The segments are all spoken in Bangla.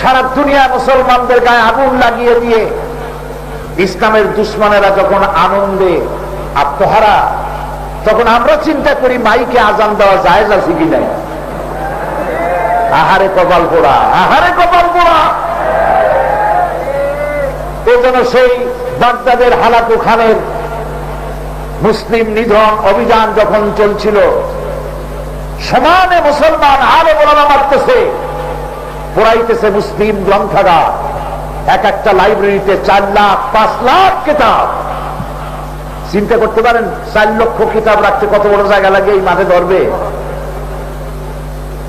সারা দুনিয়া মুসলমানদের গায়ে আগুন লাগিয়ে দিয়ে ইসলামের দুশ্মনেরা যখন আনন্দে আত্মহারা, তখন আমরা চিন্তা করি মাইকে আজান দেওয়া জায়েজ আছে কি নাই। আহারে কপাল পোড়া, আহারে কপাল পোড়া। এই জন্য সেই বাগদাদের হালাকু খানের মুসলিম নিধন অভিযান যখন চলছিল, সমানে মুসলমান আলে ওলামা মারতেছে, পড়াইতেছে মুসলিম গ্রন্থাগার। এক একটা লাইব্রেরিতে 4 লাখ 5 লাখ কিতাব। চিন্তা করতে পারেন 4 লক্ষ কিতাব রাখতে কত বড় জায়গা লাগে এই মাঠে ধরবে।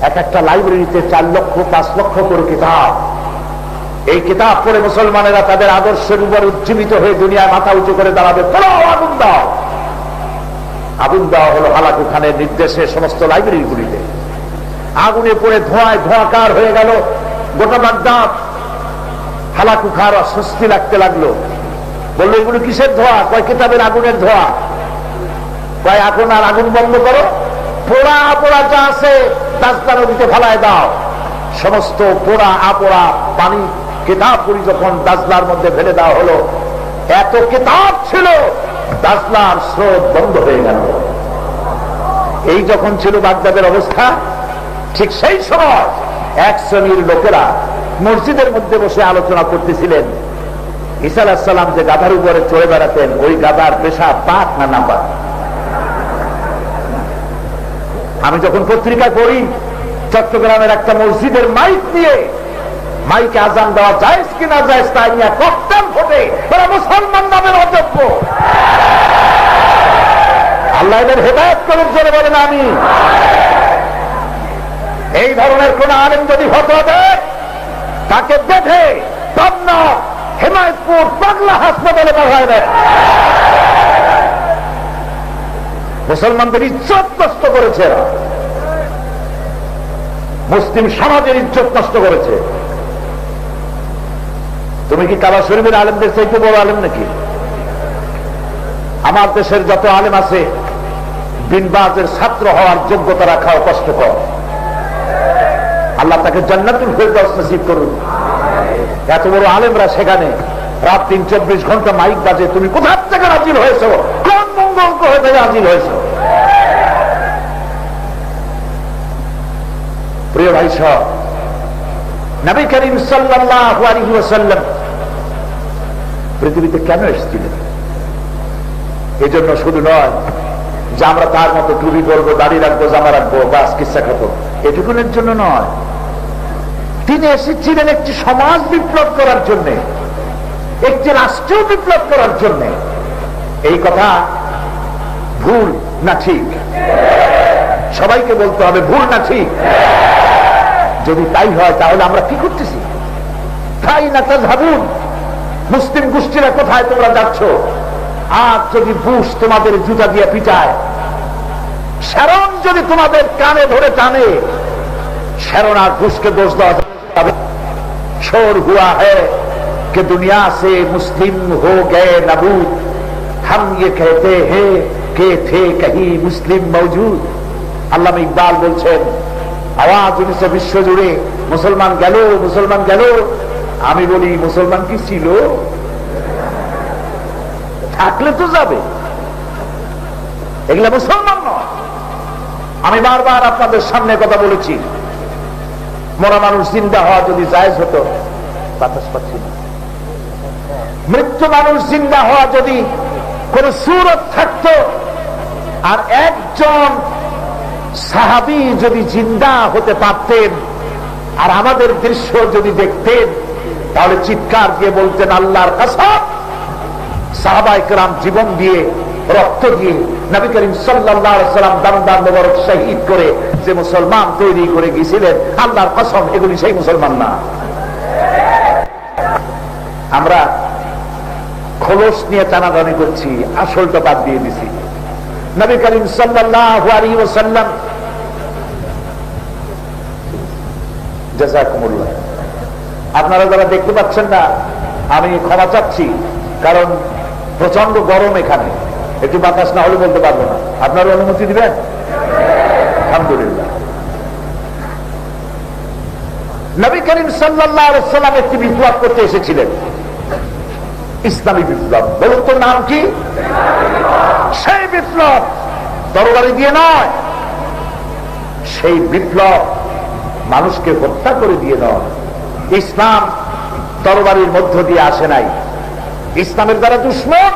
এক একটা লাইব্রেরিতে 4 লক্ষ 5 লক্ষ করে কিতাব। এই কিতাব পড়ে মুসলমানেরা তাদের আদর্শের উপর উজ্জীবিত হয়ে দুনিয়ায় মাথা উঁচু করে দাঁড়াবে। আগুন দাও, আগুন দেওয়া হলো হালাকু খানের নির্দেশে সমস্ত লাইব্রেরিগুলিতে। আগুনে পড়ে ধোঁয়ায় ধোঁয়াকার হয়ে গেল গোটা বাগদাদ। হালাকু খার অস্বস্তি লাগতে লাগলো। বললো এগুলো কিসের ধোঁয়া? কয় কিতাবের আগুনের ধোঁয়া। কয় এখন আর আগুন বন্ধ করো, পোড়া আপোড়া যা আছে দাস্তা নদীতে ফেলায় দাও। সমস্ত পোড়া আপোড়া পানি কিতাবগুলি যখন দাজলার মধ্যে ফেলে দেওয়া হলো, এত কিতাব ছিল দাজলার স্রোত বন্ধ হয়ে গেল। এই যখন ছিল বাগদাদের অবস্থা, ঠিক সেই সময় এক শ্রেণীর লোকেরা মসজিদের মধ্যে বসে আলোচনা করতেছিলেন ঈসা আলাইহিস সালাম যে গাধার উপরে চড়ে বেড়াতেন, ওই গাধার পেশাব পাক না নাপাক। আমি যখন পত্রিকায় পড়ি চট্টগ্রামের একটা মসজিদের মাইক দিয়ে মাইকে আজান দেওয়া জায়েজ কি না জায়েজ তাই নিয়ে ককটেল ফোটে, তারা মুসলমান নামের অযোগ্য। আল্লাহ এদের হেদায়েত করুন, জোরে বলেন আমিন। এই ধরনের কোন আলেম যদি ফতোয়া দেয়, তাকে বেঁধে পাবনা হেমায়তপুর পাগলা হাসপাতালে পাঠায় দেয়। মুসলমানদের ইজ্জত নষ্ট করেছে, মুসলিম সমাজের ইজ্জত নষ্ট করেছে। তুমি কি কাবা শরীফের আলেমদের চাইতে বড় আলেম নাকি? আমার দেশের যত আলেম আছে, বিন বাজের ছাত্র হওয়ার যোগ্যতা রাখাও কষ্টকর। আল্লাহ তাকে জান্নাতুল ফেরদাউস নসিব করুন। এত বড় আলেমরা সেখানে রাত 3-24 ঘন্টা মাইক বাজে। তুমি কোথা থেকে হাজির হয়েছো? কোন মঙ্গল হয়ে থেকে হাজির হয়েছো? প্রিয় ভাই সব, নবী করিম সাল্লাল্লাহু আলাইহি ওয়াসাল্লাম পৃথিবীতে কেন এসেছিলেন? এই জন্য শুধু নয় যে আমরা তার মতো টুপি করবো, দাড়ি রাখবো, জামা রাখবো, বাস কিচ্ছা খাবো, এটুকুনের জন্য নয়। তিনি এসেছিলেন একটি সমাজ বিপ্লব করার জন্য, একটি রাষ্ট্রীয় বিপ্লব করার জন্য। এই কথা ভুল না ঠিক? সবাইকে বলতে হবে ভুল না ঠিক। যদি তাই হয় তাহলে আমরা কি করতেছি? তাই না তাযহাবুন, মুসলিম গোষ্ঠীরা কোথায় তোমরা যাচ্ছ? আর যদি বুশ তোমাদের জুতা দিয়ে পিটায়, শারন যদি তোমাদের কানে ধরে টানে, শারন আর বুশকে দোষ দেওয়া যাবে? শোর হুয়া হ্যায় कि दुनिया से मुस्लिम हो गए नबूद, हम ये कहते हैं कि थे कहीं मुस्लिम मौजूद। আল্লামা ইকবাল বলছেন, আওয়াজ উনিশে বিশ্ব জুড়ে মুসলমান গেল, মুসলমান গেল। আমি বলি মুসলমান কি ছিল? থাকলে তো যাবে, এগুলা মুসলমান নয়। আমি বারবার আপনাদের সামনে কথা বলেছি, মরা মানুষ জিন্দা হওয়া যদি জায়েজ হতো, বাতাস পাচ্ছি না, মৃত্যু মানুষ জিন্দা হওয়া যদি কোন সুরত থাকতো, আর একজন সাহাবী যদি জিন্দা হতে পারতেন আর আমাদের দৃশ্য যদি দেখতেন, তাহলে চিৎকার দিয়ে বলতেন আল্লাহর কসম, সাহাবায়ে কেরাম জীবন দিয়ে রক্ত দিয়ে নবী করিম সাল্লাল্লাহু আলাইহি ওয়াসাল্লাম দাম মোবারক শহীদ করে যে মুসলমান তৈরি করে গিয়েছিলেন, আল্লাহর কসম এগুলি সেই মুসলমান না। আমরা খোলস নিয়ে টানাটানি করছি, আসলটা বাদ দিয়ে দিছি। নবী করিম সাল্লাল্লাহু আলাইহি ওয়াসাল্লাম, জাযাকুমুল্লাহ, আপনারা যারা দেখতে পাচ্ছেন না, আমি ক্ষমা চাচ্ছি, কারণ প্রচন্ড গরম এখানে, একটু বাতাস না হলে বলতে পারবো না। আপনারা অনুমতি দিবেন? আলহামদুলিল্লাহ। নবী করিম সাল্লাল্লাহু আলাইহি ওয়াসাল্লাম একটি বিপ্লব করতে এসেছিলেন, ইসলামী বিপ্লব। বলুন তো নাম কি? সেই বিপ্লব তরবারি দিয়ে নয়, সেই বিপ্লব মানুষকে হত্যা করে দিয়ে নয়। ইসলাম তরবারির মধ্য দিয়ে আসে নাই। ইসলামের দ্বারা দুশ্মন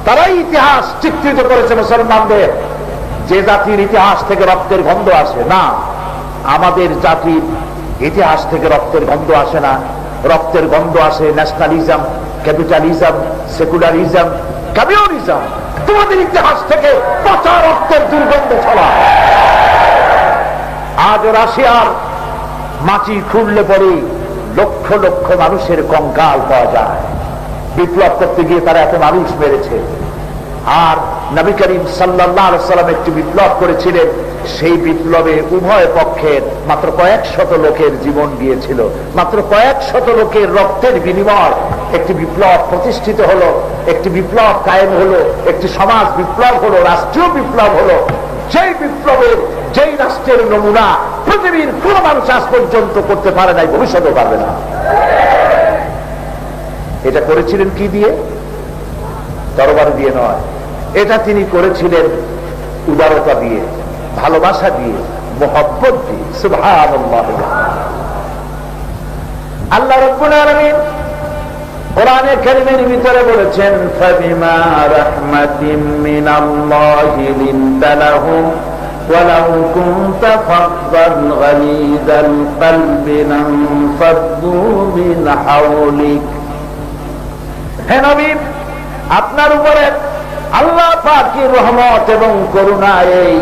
তারাই ইতিহাস চিত্রিত করেছে মুসলমানদের, যে জাতির ইতিহাস থেকে রক্তের গন্ধ আসে না। আমাদের জাতির ইতিহাস থেকে রক্তের গন্ধ আসে না। রক্তের গন্ধ আসে ন্যাশনালিজম, ক্যাপিটালিজম, সেকুলারিজম, কমিউনিজম। তোমাদের ইতিহাস থেকে পচা রক্তের দুর্গন্ধ ছড়া। আজ রাশিয়ার মাটি খুঁড়লে পরে লক্ষ লক্ষ মানুষের কঙ্কাল পাওয়া যায়। বিপ্লব করতে গিয়ে তারা এত মানুষ মেরেছে। আর নবী করিম সাল্লাল্লাহু আলাইহি ওয়াসাল্লাম একটি বিপ্লব করেছিলেন, সেই বিপ্লবে উভয় পক্ষের মাত্র কয়েক শত লোকের জীবন গিয়েছিল। মাত্র কয়েক শত লোকের রক্তের বিনিময় একটি বিপ্লব প্রতিষ্ঠিত হলো, একটি বিপ্লব কায়েম হলো, একটি সমাজ বিপ্লব হলো, রাষ্ট্রীয় বিপ্লব হলো। যেই বিপ্লবের, যেই রাষ্ট্রের নমুনা পৃথিবীর কোন মানুষ আজ পর্যন্ত করতে পারে নাই, ভবিষ্যতেও পারবে না। এটা করেছিলেন কি দিয়ে? তরবারি দিয়ে নয়। এটা তিনি করেছিলেন উদারতা দিয়ে, ভালোবাসা দিয়ে, মোহব্বত দিয়ে। সুবহানাল্লাহ। আল্লাহ রাব্বুল আলামিন কোরআনে কারীমের ভিতরে বলেছেন, ফাবিমা রাহমাতিম মিনাল্লাহি লিনতা লাহুম ওয়ালাউ কুনতা ফাদ্দান গালিযাল কলবি লানফাদ্দু মিন হাওলিক। হে নবী, আপনার উপরে আল্লাহ পাকের রহমত এবং করুণা এই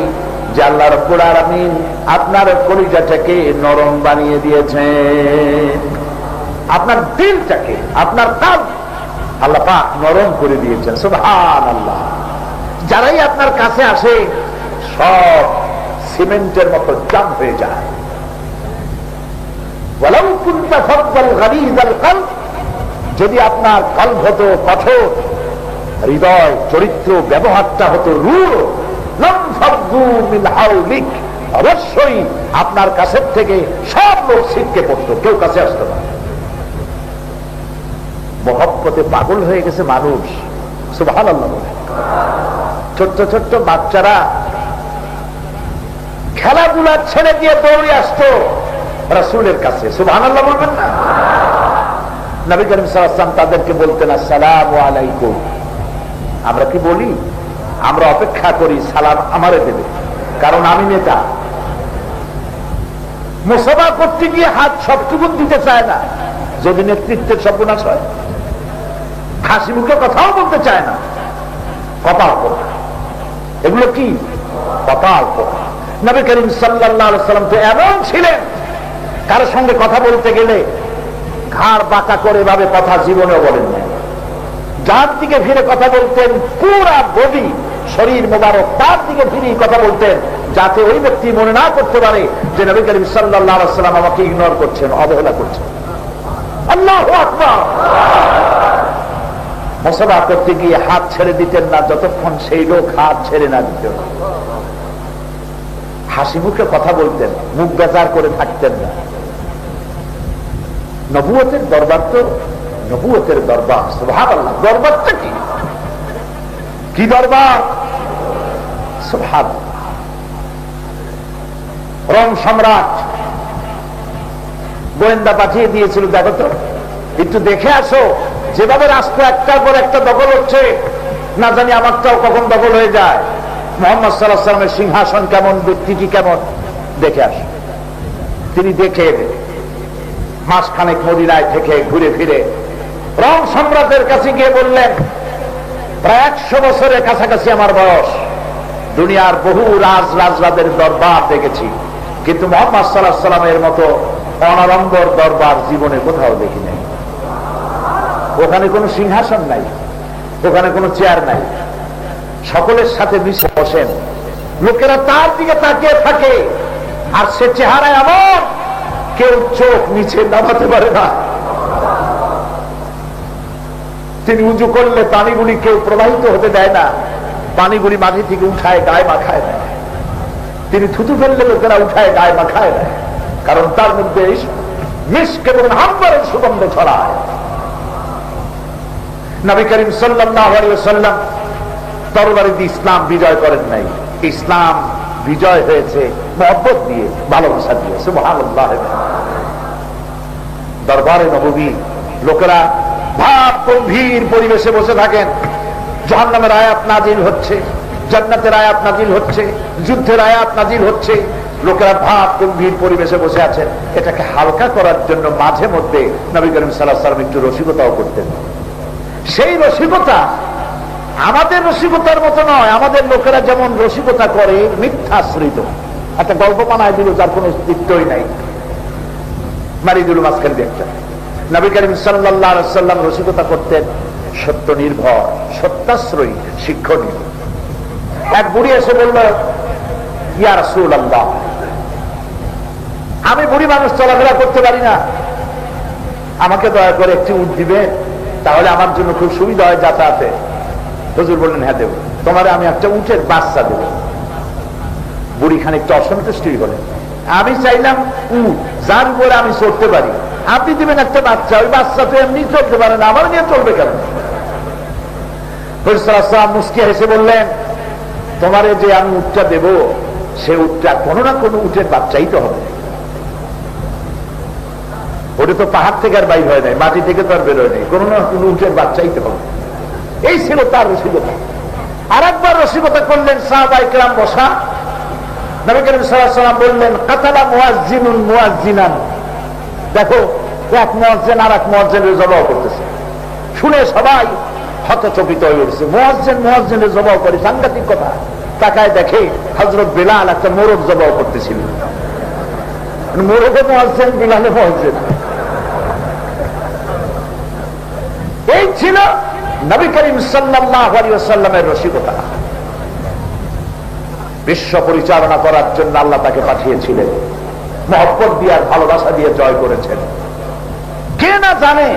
যে আল্লাহ রাব্বুল আলামিন আপনার কলিজাটাকে নরম বানিয়ে দিয়েছেন। আপনার দিলটাকে, আপনার কাল আল্লাহ পাক নরম করে দিয়েছেন। সুবহানাল্লাহ। যারাই আপনার কাছে আসে সব সিমেন্টের মতো জাম হয়ে যায়। ওয়ালাউ কুনতা ফাদ্দাল গালিযাল কলব, যদি আপনার কলব হতো কঠোর, হৃদয়, চরিত্র, ব্যবহারটা হতো রূঢ়, লানফাদ্দু মিন হাওলিক, অবশ্যই আপনার কাছের থেকে সব লোক ছিটকে পড়তো, কেউ কাছে আসতো না। মহব্বতে পাগল হয়ে গেছে মানুষ। সুবহানাল্লাহ। ছোট্ট ছোট্ট বাচ্চারা খেলাধুলা ছেড়ে দিয়ে দৌড়ে আসতো রাসূলের কাছে। সুবহানাল্লাহ বলবেন না? নবী করিম সাল্লাল্লাহু আলাইহি ওয়াসাল্লাম তাদেরকে বলতেন, আসসালামু আলাইকুম। আমরা কি বলি? আমরা অপেক্ষা করি সালাম আমারে দেবে, কারণ আমি নেতা। মুসাফা করতে গিয়ে হাত সবটুকু দিতে চায় না, যদি নেতৃত্বের সর্বনাশ হয়। হাসি মুখে কথাও বলতে চায় না, কপাল পোড়া। এগুলো কি? কপাল পোড়া। নবী করিম সাল্লাল্লাহু আলাইহি ওয়াসাল্লাম তো এমন ছিলেন, কারোর সঙ্গে কথা বলতে গেলে ঘাড় বাঁকা করে ভাবে কথা জীবনেও বলেন না। যার দিকে ফিরে কথা বলতেন, পুরা বডি, শরীর মোবারক তার দিকে ফিরে কথা বলতেন, যাতে ওই ব্যক্তি মনে না করতে পারে যে নবী করিম সাল্লাল্লাহু আলাইহি ওয়াসাল্লাম আমাকে ইগনোর করছেন, অবহেলা করছেন। আল্লাহু আকবার। মুসাফা করতে গিয়ে হাত ছেড়ে দিতেন না যতক্ষণ সেই লোক হাত ছেড়ে না দিত। হাসি মুখে কথা বলতেন, মুখ বেজার করে থাকতেন না। নবুয়তের দরবার তো নবুয়তের দরবার। সুবহানাল্লাহ। দরবারটা কি? কি দরবার? সুবহানাল্লাহ। রোম সম্রাট গোয়েন্দা পাঠিয়ে দিয়েছিল, দেখো তো, একটু দেখে আসো, যেভাবে রাষ্ট্র একটার পর একটা দখল হচ্ছে, না জানি আমারটাও কখন দখল হয়ে যায়। মুহাম্মদ সাল্লাল্লাহু আলাইহি ওয়াসাল্লামের সিংহাসন কেমন, ব্যক্তিটি কেমন, দেখে আসো। তিনি দেখে মাসখানেক মদিনায় থেকে ঘুরে ফিরে রোম সম্রাটের কাছে গিয়ে বললেন, প্রায় 100 বছরের কাছাকাছি আমার বয়স, দুনিয়ার বহু রাজরাজদের দরবার দেখেছি, কিন্তু মুহাম্মদ সাল্লাল্লাহু আলাইহি ওয়াসাল্লামের মতো অনাড়ম্বর দরবার জীবনে কোথাও দেখি নাই। ওখানে কোনো সিংহাসন নাই, ওখানে কোনো চেয়ার নাই, সকলের সাথে মিশে বসেন, লোকেরা তার দিকে তাকিয়ে থাকে, আর সে চেহারা এমন কেউ চোখ নিচে নামাতে পারে না। তিনি উজু করলে পানিগুলি কেউ প্রবাহিত হতে দেয় না, পানিগুলি মাটি থেকে উঠায় গায়ে মাখায় দেয়। তিনি থুতু ফেললে লোকেরা উঠায় গায়ে মাখায় দেয়, কারণ তার মধ্যে মিস্ক এবং আম্বরের সুগন্ধ ছড়ায়। নবী করিম সাল্লাল্লাহু আলাইহি ওয়াসাল্লাম তরবারি দিয়ে ইসলাম বিজয় করেন নাই, ইসলাম বিজয় হয়েছে মহব্বত দিয়ে, ভালোবাসা দিয়ে। সুবহানাল্লাহ। দরবারে নববী লোকেরা ভাব গম্ভীর পরিবেশে বসে থাকেন, জাহান্নামের আয়াত নাজিল হচ্ছে, জান্নাতের আয়াত নাজিল হচ্ছে, যুদ্ধের আয়াত নাজিল হচ্ছে, লোকেরা ভাব গম্ভীর পরিবেশে বসে আছেন। এটাকে হালকা করার জন্য মাঝে মধ্যে নবী করিম সাল্লাল্লাহু আলাইহি ওয়াসাল্লাম একটু রসিকতাও করতেন। সেই রসিকতা আমাদের রসিকতার মতো নয়। আমাদের লোকেরা যেমন রসিকতা করে মিথ্যাশ্রিত, একটা গল্প বানায় দিল যার কোনো অস্তিত্বই নাই, মারি দিল মাঝখান দিয়ে একটা। নবী করিম সাল্লাল্লাহু আলাইহি ওয়াসাল্লাম রসিকতা করতেন সত্য নির্ভর, সত্যাশ্রয়ী, শিক্ষণীয়। এক বুড়ি এসে বলল, ইয়া রাসূলুল্লাহ, আমি বুড়ি মানুষ, চলাফেরা করতে পারি না, আমাকে দয়া করে একটি উট দিবে, তাহলে আমার জন্য খুব সুবিধা হয় যাতায়াতে। হুজুর বললেন, হ্যাঁ দেব, তোমার আমি একটা উটের বাচ্চা দেব। বুড়ি খানিকটা অসন্তুষ্টি হলেন। আমি চাইলাম উট যার উপরে আমি চড়তে পারি, আপনি দিবেন একটা বাচ্চা, ওই বাচ্চা তো এমনি চলতে পারে না, আমার নিয়ে চলবে কেন? হুজুর সাল্লাল্লাহু আলাইহি ওয়াসাল্লাম মুস্কি হেসে বললেন, তোমারে যে আমি উটটা দেব, সে উটটা কোনো না কোনো উটের বাচ্চাই তো হবে। ওটা তো পাহাড় থেকে আর বাইর হয় নাই, মাটি থেকে তো আর বেরোয় নাই, কোনো না কোনো উটের বাচ্চাই তো হবে। এই ছিল তার রসিকতা। আর একবার রসিকতা করলেন, সাহাবায়ে কেরাম বসা, নবী করিম সাল্লাল্লাহু আলাইহি ওয়াসাল্লাম বললেন, কাতালা মুয়াজ্জিনুন মুয়াজ্জিনান। দেখো, এক মুয়াজ্জিন আর এক মুয়াজ্জিনের জবাব করতেছে। শুনে সবাই হতচকিত হয়ে উঠছে। মুয়াজ্জিন মুয়াজ্জিনের জবাব করে, সাংঘাতিক কথা। তাকায় দেখে হযরত বিলাল একটা মোরগ জবাব করতেছিল। মোরগে মুয়াজ্জিন, বিলালে মুয়াজ্জিন। এই ছিল নবী করিম সাল্লাল্লাহু আলাইহি ওয়াসাল্লামের রসিকতা। বিশ্ব পরিচালনা করার জন্য আল্লাহ তাকে পাঠিয়েছিলেন, মহব্বত দিয়ে আর ভালোবাসা দিয়ে জয় করেছেন। কে না জানে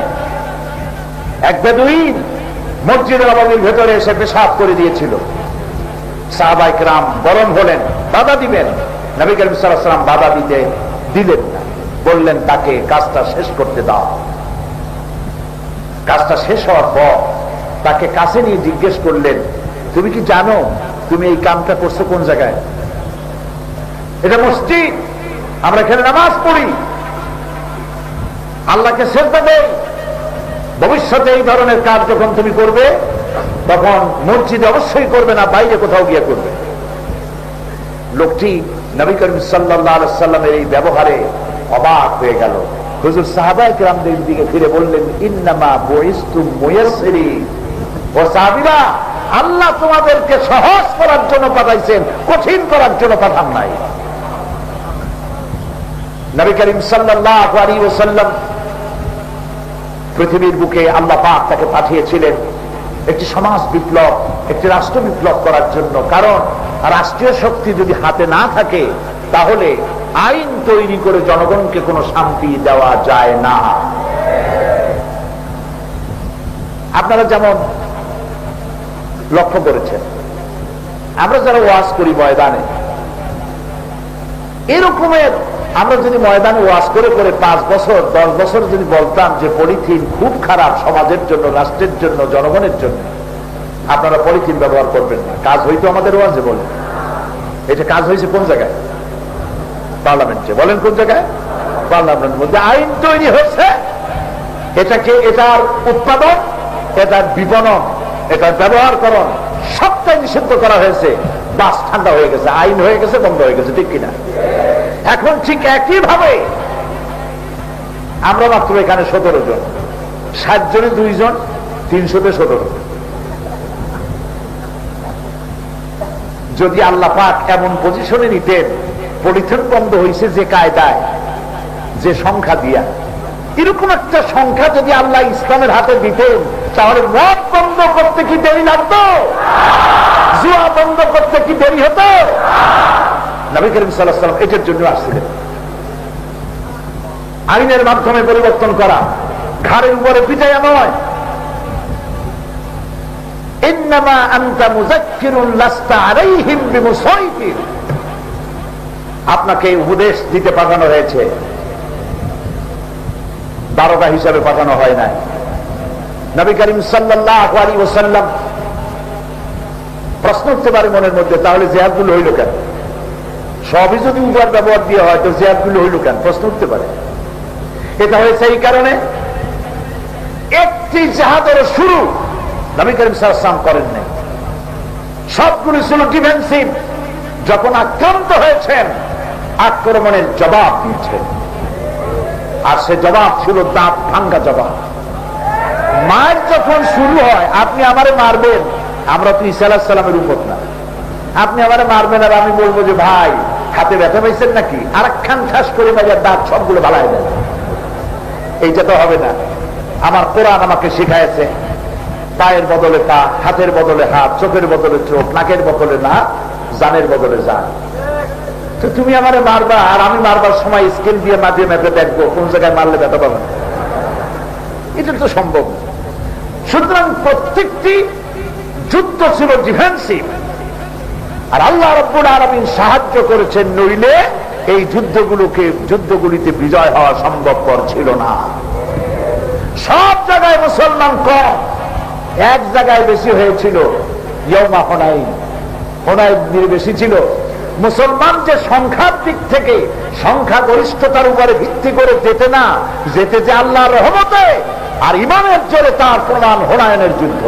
এক বেদুইন মসজিদে নববীর ভেতরে এসে পেশাব করে দিয়েছিল। সাহাবায়ে কেরাম গরম হলেন, বাধা দিবেন, নবী করিম সাল্লাল্লাহু আলাইহি ওয়াসাল্লাম বাধা দিতে দিলেন না, বললেন তাকে কাজটা শেষ করতে দাও। কাজটা শেষ হওয়ার পর তাকে কাছে নিয়ে জিজ্ঞেস করলেন, তুমি কি জানো তুমি এই কামটা করছো কোন জায়গায়? এটা মসজিদ, আমরা এখানে নামাজ পড়ি, আল্লাহকে সিজদা দেই। ভবিষ্যতে এই ধরনের কাজ যখন তুমি করবে, তখন মসজিদে অবশ্যই করবে না, বাইরে কোথাও গিয়ে করবে। লোকটি নবী করিম সাল্লাল্লাহু আলাইহি ওয়াসাল্লামের এই ব্যবহারে অবাক হয়ে গেল। হুজুর সাহাবায়ে কেরামদের দিকে ফিরে বললেন, ইন্নামা বুইসতুম মুয়াসসিরিন। ও সাহাবীরা, আল্লাহ তোমাদেরকে সহজ করার জন্য পাঠাইছেন, কঠিন করার জন্য পাঠান নাই। নবী করিম সাল্লাল্লাহু আলাইহি ওয়াসাল্লাম পৃথিবীর বুকে আল্লাহ পাক তাকে পাঠিয়েছিলেন একটি সমাজ বিপ্লব, একটি রাষ্ট্র বিপ্লব করার জন্য। কারণ রাষ্ট্রীয় শক্তি যদি হাতে না থাকে, তাহলে আইন তৈরি করে জনগণকে কোনো শান্তি দেওয়া যায় না। আপনারা যেমন লক্ষ্য করেছেন, আমরা যারা ওয়াজ করি ময়দানে, এরকমের আমরা যদি ময়দানে ওয়াজ করে করে 5 বছর 10 বছর যদি বলতাম যে পলিথিন খুব খারাপ সমাজের জন্য, রাষ্ট্রের জন্য, জনগণের জন্য, আপনারা পলিথিন ব্যবহার করবেন না, কাজ হইতো আমাদের ওয়াজে? বলেন, এটা কাজ হয়েছে কোন জায়গায়? পার্লামেন্টে। বলেন কোন জায়গায়? পার্লামেন্টের মধ্যে আইন তৈরি হয়েছে, এটাকে, এটার উৎপাদন, এটার বিপণন, এটার ব্যবহারকরণ সবটাই নিষিদ্ধ করা হয়েছে। বাস ঠান্ডা হয়ে গেছে, আইন হয়ে গেছে, বন্ধ হয়ে গেছে, ঠিক কিনা? এখন ঠিক একই ভাবে আমরা মাত্র এখানে 17 জন, 60 জনে 2 জন, 300-তে 17। যদি আল্লাহ পাক এমন পজিশনে নিতেন, পলিথিন বন্ধ হয়েছে যে কায়দায়, যে সংখ্যা দিয়া, এরকম একটা সংখ্যা যদি আল্লাহ ইসলামের হাতে দিতেন, তাহলে মদ বন্ধ করতে কি দেরি লাগতো? জুয়া বন্ধ করতে কি দেরি হতো? নবী করিম সাল্লাল্লাহু আলাইহি ওয়াসাল্লাম এটার জন্য আসছিলেন। আইনের মাধ্যমে পরিবর্তন করা, ঘাড়ের উপরে পিটাইয়া নয়। ইন্নামা আনতা মুযাক্কিরুন লাস্তা আলাইহিম বিমুসাইতির। আপনাকে উপদেশ দিতে পাঠানো হয়েছে, দারোগা হিসাবে পাঠানো হয় না। নবী করিম সাল্লাল্লাহু আলাইহি ওয়াসাল্লাম প্রশ্ন উঠতে পারে মনের মধ্যে, তাহলে জিহাদগুলো হইল কেন? সবই যদি উদার ব্যবহার দিয়ে হয় তো জিহাদগুলো হইল কেন? প্রশ্ন উঠতে পারে। এটা হয়েছে এই কারণে, একটি জিহাদের শুরু নবী করিম সাল্লাল্লাহু আলাইহি ওয়াসাল্লাম করেন নাই, সবগুলো ছিল ডিফেন্সিভ। যখন আক্রান্ত হয়েছেন আক্রমণের জবাব দিয়েছেন, আর সে জবাব ছিল দাঁত ভাঙ্গা জবাব। মার যখন শুরু হয়, আপনি আমারে মারবেন, আমরা তো ঈসা আলাইহিস সালামের উম্মত না, আপনি আমারে মারবেন আর আমি বলবো যে ভাই হাতে ব্যথা পাইছেন নাকি, আরেকখান ঠাস করে মারিয়া দাঁত সবগুলো ভালাই দেন, এইটা তো হবে না। আমার কোরআন আমাকে শিখাইছে পায়ের বদলে পা, হাতের বদলে হাত, চোখের বদলে চোখ, নাকের বদলে নাক, জানের বদলে জান। তো তুমি আমারে মারবা আর আমি মারবার সময় স্কেল দিয়ে মাঝে মেপে দেখবো কোন জায়গায় মারলে ব্যথা পাবেন, এটা তো সম্ভব। সুতরাং প্রত্যেকটি যুদ্ধ ছিল ডিফেন্সিভ, আর আল্লাহ রাব্বুল আলামিন সাহায্য করেছেন, নইলে এই যুদ্ধগুলিতে বিজয় হওয়া সম্ভবপর ছিল না। সব জায়গায় মুসলমান কম, এক জায়গায় বেশি হয়েছিল, ইয়াউমা হুনাইন। হুনাইন বেশি ছিল। মুসলমান যে সংখ্যার দিক থেকে সংখ্যাগরিষ্ঠতার উপরে ভিত্তি করে যেতে না, যেতে যে আল্লাহর রহমতে আর ইমানের জোরে তার প্রমাণ হুনাইনের যুদ্ধ।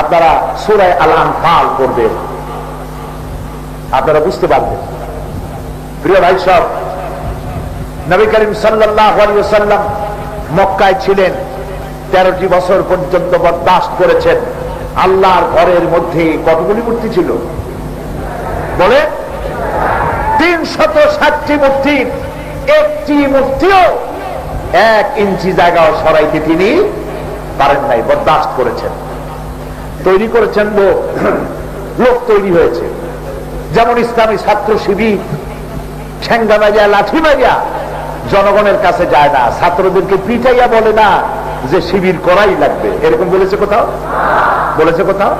আপনারা সূরা আল আনফাল পড়বেন, আপনারা বুঝতে পারবেন। প্রিয় ভাই সব, নবী করিম সাল্লাল্লাহু আলাইহি ওয়াসাল্লাম মক্কায় ছিলেন, 13টি বছর পর্যন্ত বরদাস্ত করেছেন। আল্লাহর ঘরের মধ্যে কতগুলি মূর্তি ছিল বলে? 360টি মূর্তি। একটি মূর্তিও 1 ইঞ্চি জায়গা সরাইতে তিনি পারেন নাই, বরদাস্ত করেছেন। তৈরি করেছেন লোক তৈরি হয়েছে, যেমন ইসলামী ছাত্র শিবির ঠেঙ্গা মারিয়া লাঠি মারিয়া জনগণের কাছে যায় না, ছাত্রদেরকে পিটাইয়া বলে না যে শিবির করাই লাগবে, এরকম বলেছে কোথাও? বলেছে কোথাও?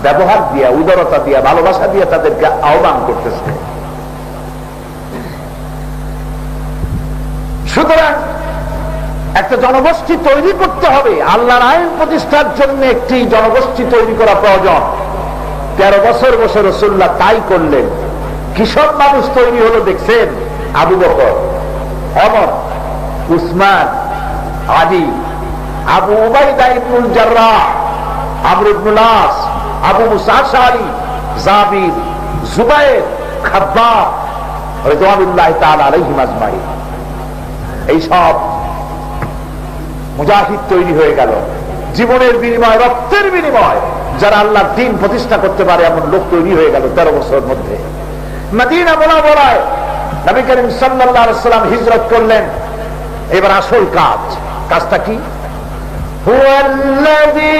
ব্যবহার দিয়া, উদারতা দিয়া, ভালোবাসা দিয়া তাদেরকে আহ্বান করতেছে। সুতরাং একটা জনগোষ্ঠী তৈরি করতে হবে, আল্লাহর আইন প্রতিষ্ঠার জন্য একটি জনগোষ্ঠী তৈরি করা প্রয়োজন। 13 বছর বছর রাসূলুল্লাহ তাই করলেন। কিসব মানুষ তৈরি হলো দেখছেন? আবু বকর, ওমর, উসমান, আলী, আবু উবাইদা ইবনুল জাররাহ, আমর ইবনুল আস, আবু মুসা আশআরী, জাবির, জুবায়ের, খাব্বাব রাদিয়াল্লাহু তাআলা আলাইহিম আজমাইন। এই সব মুজাহিদ তৈরি হয়ে গেল, জীবনের বিনিময়, রক্তের বিনিময়, যারা আল্লাহর দ্বীন প্রতিষ্ঠা করতে পারে এমন লোক তৈরি হয়ে গেল 13 বছরের মধ্যে। মদিনা মুনাওয়ারায় নবী করিম সাল্লাল্লাহু আলাইহি ওয়াসাল্লাম হিজরত করলেন। এবার আসল কাজটা কি? হুয়াল্লাযী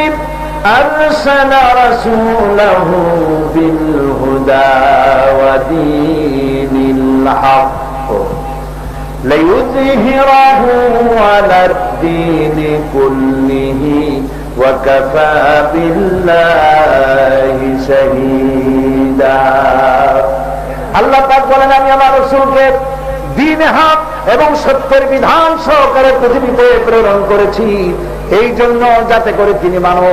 আরসালা রাসূলাহু বিল হুদা ওয়া দীনিল হক লিইয়ুযহিরাহু আলাদ দীনি কুল্লিহি ওয়া কাফা বিল্লাহি শাহীদা। আল্লাহ পাক বলেন, আমি আমার রাসূলকে দ্বীনে হক এবং সত্যের বিধান সহকারে পৃথিবীতে প্রেরণ করেছি, এই জন্য যাতে করে তিনি মানব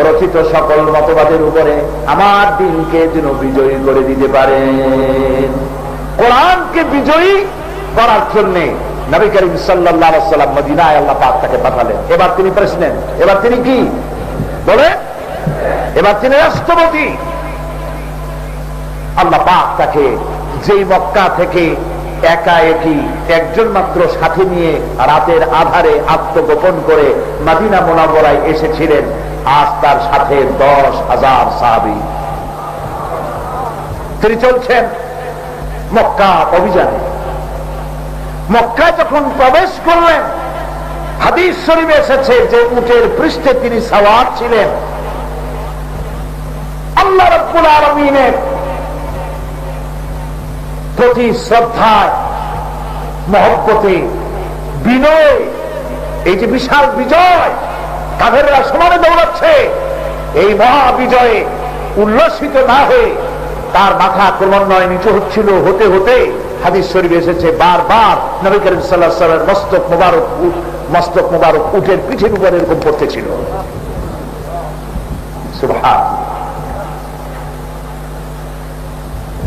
রচিত সকল মতবাদের উপরে আমার দ্বীনকে যেন বিজয়ী করে দিতে পারেন। কোরআনকে বিজয়ী করার জন্য নবী করিম সাল্লাল্লাহু আলাইহি ওয়াসাল্লাম মদিনায় আল্লাহ পাক তাকে পাঠালেন। এবার তিনি প্রেসিডেন্ট, এবার তিনি কি বলে? এবার তিনি রাষ্ট্রপতি। আল্লাহ পাক তাকে যেই মক্কা থেকে একাএকি একজন মাত্র সাথী নিয়ে রাতের আধারে আত্মগোপন করে মদিনা মুনাওয়ারায় এসেছিলেন, আজ তার সাথে 10,000 সাহাবী। তিনি চলছেন মক্কা অভিযানে। মক্কায় যখন প্রবেশ করলেন, হাদিস শরীফে এসেছে যে উটের পৃষ্ঠে তিনি সাওয়ার ছিলেন। আল্লাহ রাব্বুল আলামিনের প্রতি শ্রদ্ধায়, মহব্বতে, বিনয়, এই যে বিশাল বিজয়, কাফেররা সমানে দৌড়াচ্ছে, এই মহা বিজয়ে উল্লসিত না হয়ে তার মাথা ক্রমান্বয়ে নিচু হচ্ছিল, হতে হতে হাদিস শরীফে এসেছে বারবার নবী করিম সাল্লাল্লাহু আলাইহি ওয়াসাল্লামের মস্তক মোবারক উটের পিঠের উপর এরকম পড়তেছিল। সুবহান।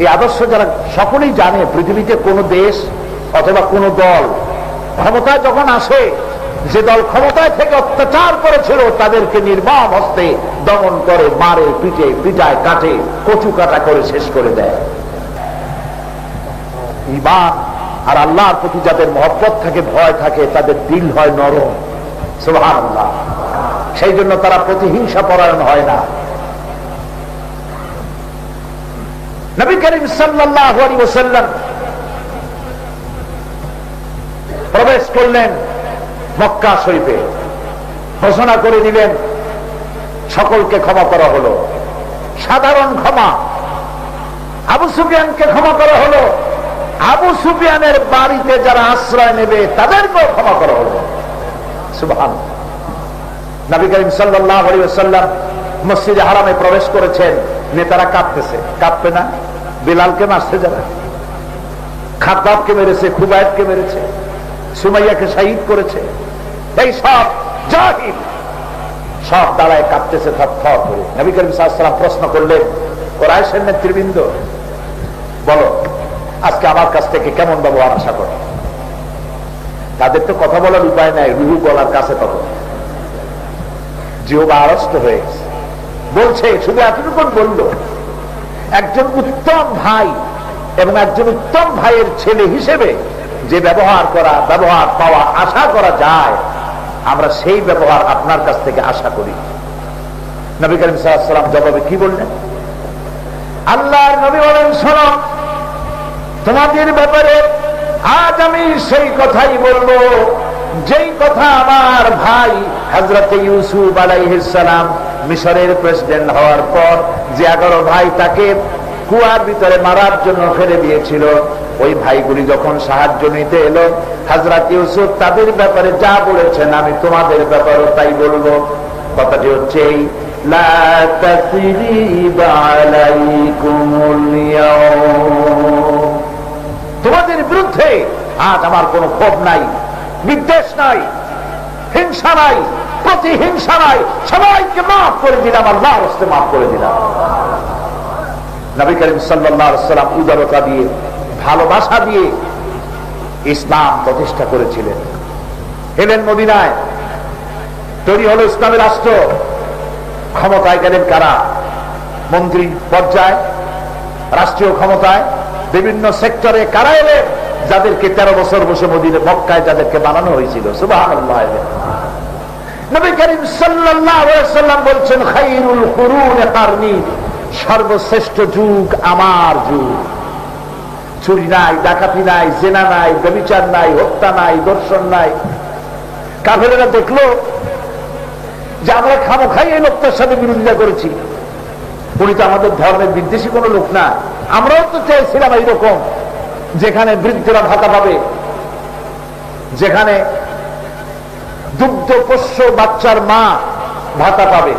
এই আদর্শ যারা সকলেই জানে, পৃথিবীতে কোন দেশ অথবা কোন দল ক্ষমতায় যখন আসে, যে দল ক্ষমতায় থেকে অত্যাচার করেছিল তাদেরকে নির্মম হস্তে দমন করে, মারে, পিটায়, কাটে, কচু কাটা করে শেষ করে দেয়। ঈমান আর আল্লাহর প্রতি যাদের মহব্বত থাকে, ভয় থাকে, তাদের দিল হয় নরম। সুবহানাল্লাহ। সেই জন্য তারা প্রতিহিংসা পরায়ণ হয় না। নবী করিম সাল্লাল্লাহু আলাইহি ওয়াসাল্লাম প্রবেশ করলেন মক্কা শরীফে, ঘোষণা করে দিলেন সকলকে ক্ষমা করা হলো, সাধারণ ক্ষমা। আবু সুফিয়ানকে ক্ষমা করা হলো, আবু সুফিয়ানের বাড়িতে যারা আশ্রয় নেবে তাদেরকেও ক্ষমা করা হলো। সুবহানাল্লাহ। নবী করিম সাল্লাল্লাহু আলাইহি ওয়াসাল্লাম মসজিদে হারামে প্রবেশ করেছেন, নেতারা কাঁপতেছে। কাঁপবে না? বিলালকে মারছে যারা, খাত্তাবকে মেরেছে, খুবাইবকে মেরেছে, সুমাইয়াকে শহীদ করেছে, এই সব জাহিল সব দাঁড়ায় কাঁপতেছে থরথর করে। নবী করিম সাল্লাল্লাহু আলাইহি ওয়াসাল্লাম প্রশ্ন করলেন, কুরাইশের নেতৃবৃন্দ, বলো আজকে আমার কাছ থেকে কেমন ব্যবহার আশা করো? তাদের তো কথা বলার উপায় নাই, রুহু বলার কাছে তখন জিহ্বা আড়ষ্ট হয়ে গেছে। বলছে, শুধু এতটুকু বলল, একজন উত্তম ভাই এবং একজন উত্তম ভাইয়ের ছেলে হিসেবে যে ব্যবহার পাওয়া আশা করা যায়, আমরা সেই ব্যবহার আপনার কাছ থেকে আশা করি। নবী করিম সাল্লাল্লাহু আলাইহি ওয়াসাল্লাম জবাবে কি বললেন? আল্লাহর নবী বলেন, শোনো, তোমাদের ব্যাপারে আজ আমি সেই কথাই বলবো যেই কথা আমার ভাই হযরত ইউসুফ আলাইহিস সালাম মিশরের প্রেসিডেন্ট হওয়ার পর যে 11 ভাই তাকে কুয়ার ভিতরে মারার জন্য ফেলে দিয়েছিল, ওই ভাইগুলি যখন সাহায্য নিতে এলো, হযরত ইউসুফ তাদের ব্যাপারে যা বলেছেন আমি তোমাদের ব্যাপারেও তাই বলবো। কথাটি হচ্ছে, লা তাসরিবা আলাইকুমুল ইয়াওম, তোমাদের বিরুদ্ধে আজ আমার কোনো ক্ষোভ নাই, বিদ্বেষ নাই, হিংসা নাই, প্রতিহিংসা নাই, সবাইকে মাফ করে দিলাম, আল্লাহর হস্তে মাফ করে দিলাম। নবী করিম সাল্লাল্লাহু আলাইহি ওয়াসাল্লাম উদারতা দিয়ে, ভালোবাসা দিয়ে ইসলাম প্রতিষ্ঠা করেছিলেন। এলেন মদিনায়, তৈরি হলো ইসলামী রাষ্ট্র। ক্ষমতায় গেলেন কারা? মন্ত্রী পর্যায়ে, রাষ্ট্রীয় ক্ষমতায়, বিভিন্ন সেক্টরে কারা এলেন? যাদেরকে 13 বছর বসে মক্কায় যাদেরকে বানানো হয়েছিল। সুবহানাল্লাহ। নবী করিম সাল্লাল্লাহু আলাইহি ওয়াসাল্লাম বলছেন, খায়রুল কুরুন কারনি, সর্বশ্রেষ্ঠ যুগ আমার যুগ। চুরি নাই, ডাকাতি নাই, জেনা নাই, ব্যভিচার নাই, হত্যা নাই, দর্শন নাই। কাফেরেরা দেখলো যে আমরা খামোখাই এই লোকটার সাথে বিরোধিতা করেছি, উনি তো আমাদের ধর্মের বিদ্বেষী কোন লোক না। আমরাও তো চাইছিলাম এইরকম, যেখানে বৃদ্ধরা ভাতা পাবে, যেখানে দুগ্ধ পোষ্য বাচ্চার মা ভাতা পাবে,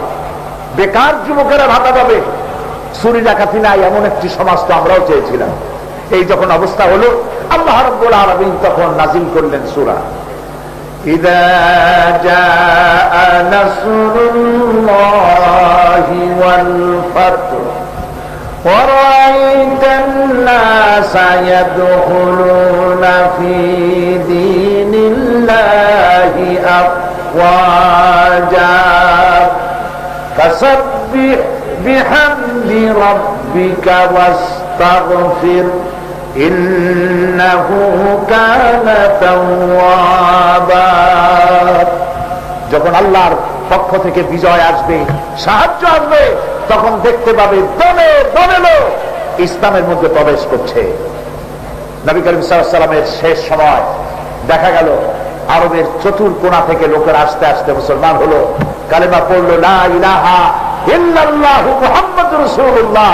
বেকার যুবকেরা ভাতা পাবে, চুরি ডাকাতি নাই, এমন একটি সমাজ তো আমরাও চেয়েছিলাম। এই যখন অবস্থা হলো, আল্লাহ রাব্বুল আলামিন তখন নাযিল করলেন সূরা ইযা জাআ নাসরুল্লাহি ওয়াল ফাতহু ওয়া রাআইতান নাসা ইয়াদখুলুনা ফি দীনিল্লাহি আফওয়াজা ফাসাব্বিহ বিহামদি রাব্বিকা ওয়াস্তাগফির ইন্নাহু কানা তাওয়াবা। যখন আল্লাহর পক্ষ থেকে বিজয় আসবে, সাহায্য আসবে, তখন দেখতে পাবে দলে দলে লোক ইসলামের মধ্যে প্রবেশ করছে। নবী করিম সাল্লাল্লাহু আলাইহি ওয়াসাল্লামের শেষ সময় দেখা গেল আরবের চতুর্কোণা থেকে লোকের আস্তে আস্তে মুসলমান হলো, কালেমা পড়লো, লা ইলাহা ইল্লাল্লাহু মুহাম্মাদুর রাসূলুল্লাহ।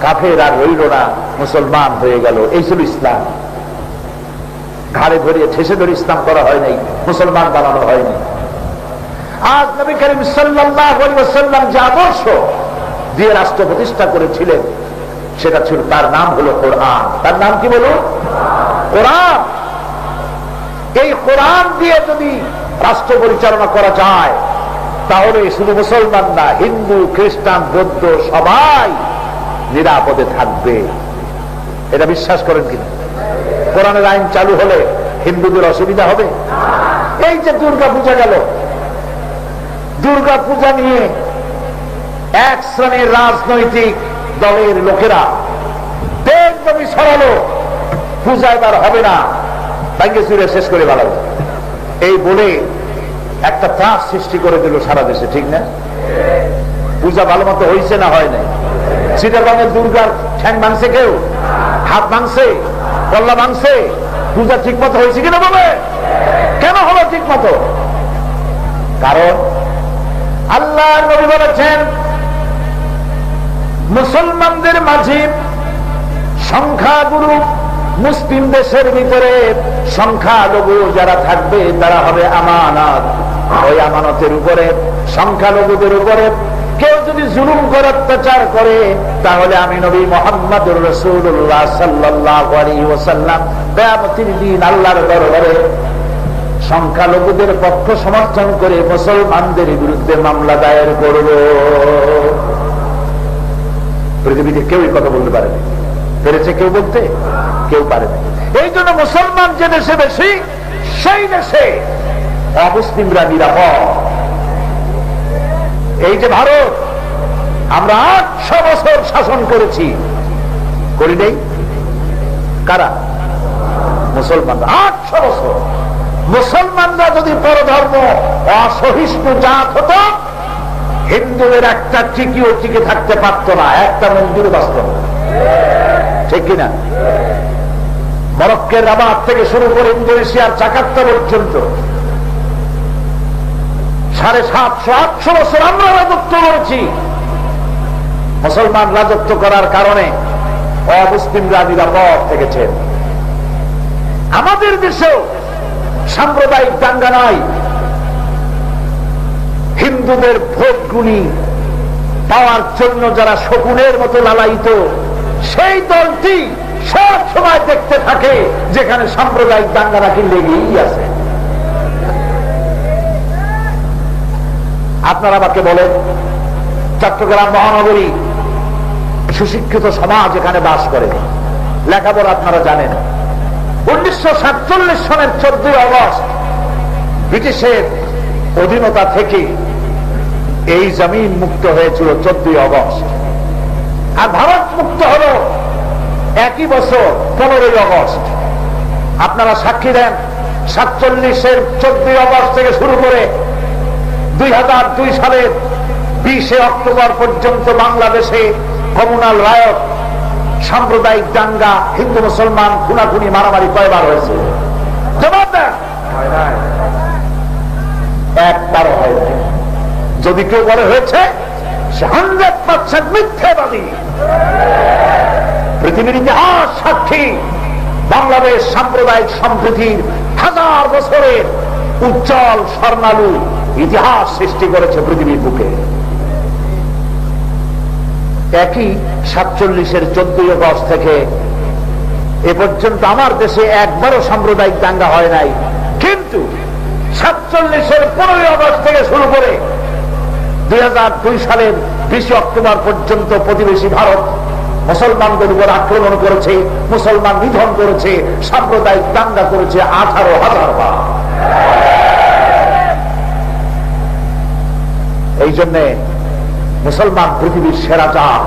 কাফের আর রইল না, মুসলমান হয়ে গেল। এই ছিল ইসলাম। ঘাড়ে ধরিয়ে ঠেসে ধরে ইসলাম করা হয় নাই, মুসলমান বানানো হয়নি। আজ নবী করিম সাল্লাল্লাহু আলাইহি ওয়াসাল্লাম যে আদর্শ দিয়ে রাষ্ট্র প্রতিষ্ঠা করেছিলেন, সেটা ছিল, তার নাম হলো কোরআন। তার নাম কি বলুন? কোরআন। এই কোরআন দিয়ে যদি রাষ্ট্র পরিচালনা করা যায় তাহলে শুধু মুসলমান না, হিন্দু, খ্রিস্টান, বৌদ্ধ সবাই নিরাপদে থাকবে। এটা বিশ্বাস করেন কিনা? কোরআনের আইন চালু হলে হিন্দুদের অসুবিধা হবে? এই যে দুর্গা পূজা গেল, দুর্গা পূজা নিয়ে এক শ্রেণীর রাজনৈতিক দলের লোকেরা দেশব্যাপী ছড়ালো, পূজা এবার হবে না, ভাঙ্গে চুরে শেষ করে ভালো এই বলে একটা ত্রাস সৃষ্টি করে দিল সারা দেশে, ঠিক না? পূজা ভালো মতো হয়েছে না হয় নাই? চিটাগাঙের দুর্গার ঠ্যাং ভাঙছে, কেউ হাত ভাঙছে, পল্লা ভাঙছে, পূজা ঠিক মতো হয়েছে কিনা বলে? কেন হলো ঠিক মতো? কারণ আল্লাহ নবী বলেছেন মুসলমানদের মাঝে সংখ্যাগুরু মুসলিম দেশের ভিতরে সংখ্যালঘু যারা থাকবে তারা হবে আমানত। ওই আমানতের উপরে, সংখ্যালঘুদের উপরে কেউ যদি জুলুম করে, অত্যাচার করে, তাহলে আমি নবী মুহাম্মদুর রাসূলুল্লাহ সাল্লাল্লাহু আলাইহি ওয়াসাল্লাম কিয়ামতের দিন আল্লাহর দরবারে সংখ্যালঘুদের পক্ষ সমর্থন করে মুসলমানদের বিরুদ্ধে মামলা দায়ের করব। পৃথিবীতে কেউ এই কথা বলতে পারেনি। পেরেছে কেউ বলতে? কেউ পারেনি। এই জন্য মুসলমান যে দেশে বেশি, সেই দেশে অমুসলিমরা নিরাপদ। এই যে ভারত, আমরা 800 বছর শাসন করেছি, করি নেই? কারা? মুসলমানরা। 800 বছর। মুসলমানরা যদি পরধর্ম অসহিষ্ণু জাত হতো, হিন্দুদের একটা টিকিও টিকে থাকতে পারত না, একটা মন্দির বাঁচত না, ঠিক কিনা? মরক্কোর রাবাত থেকে শুরু করে ইন্দোনেশিয়ার জাকার্তা পর্যন্ত 750-800 বছর আমরা রাজত্ব করেছি। মুসলমান রাজত্ব করার কারণে অমুসলিমরা নিরাপদ থেকেছেন। আমাদের দেশেও সাম্প্রদায়িক দাঙ্গা নাই। হিন্দুদের ভোটগুলি পাওয়ার জন্য যারা শকুনের মতো লালায়িত, সেই দলটি সব সময় দেখতে থাকে যেখানে সাম্প্রদায়িক দাঙ্গা নাকি লেগেই আছে। আপনারা আমাকে বলেন, চট্টগ্রাম মহানগরী সুশিক্ষিত সমাজ এখানে বাস করে, লেখাপড়া আপনারা জানেন। 1947 সনের 14 আগস্ট ব্রিটিশের অধীনতা থেকে এই জমিন মুক্ত হয়েছিল 14 আগস্ট, আর ভারত মুক্ত হলো একই বছর 15 আগস্ট। আপনারা সাক্ষী দেন, 47-এর 14 আগস্ট থেকে শুরু করে 2002 সালের 20 অক্টোবর পর্যন্ত বাংলাদেশে কমিউনাল রায়ট, সাম্প্রদায়িক দাঙ্গা, হিন্দু মুসলমান খুনাখুনি মারামারি কয়বার হয়েছে? জবাব দেন। একবারও হয় নাই। যদি কেউ বলে হয়েছে, সে 100% মিথ্যাবাদী। পৃথিবীর ইতিহাস সাক্ষী, বাংলাদেশ সাম্প্রদায়িক সম্প্রীতির 1000 বছরের উজ্জ্বল স্বর্ণালু ইতিহাস সৃষ্টি করেছে পৃথিবীর বুকে। একই 47-এর 14 আগস্ট থেকে এ পর্যন্ত আমার দেশে একবারও সাম্প্রদায়িক দাঙ্গা হয় নাই। কিন্তু 47-এর 15 আগস্ট থেকে শুরু করে 2002 সালের 20 অক্টোবর পর্যন্ত প্রতিবেশী ভারত মুসলমানদের উপর আক্রমণ করেছে, মুসলমান নিধন করেছে, সাম্প্রদায়িক দাঙ্গা করেছে 18,000 বার। এই জন্যে মুসলমান পৃথিবীর সেরা জাত।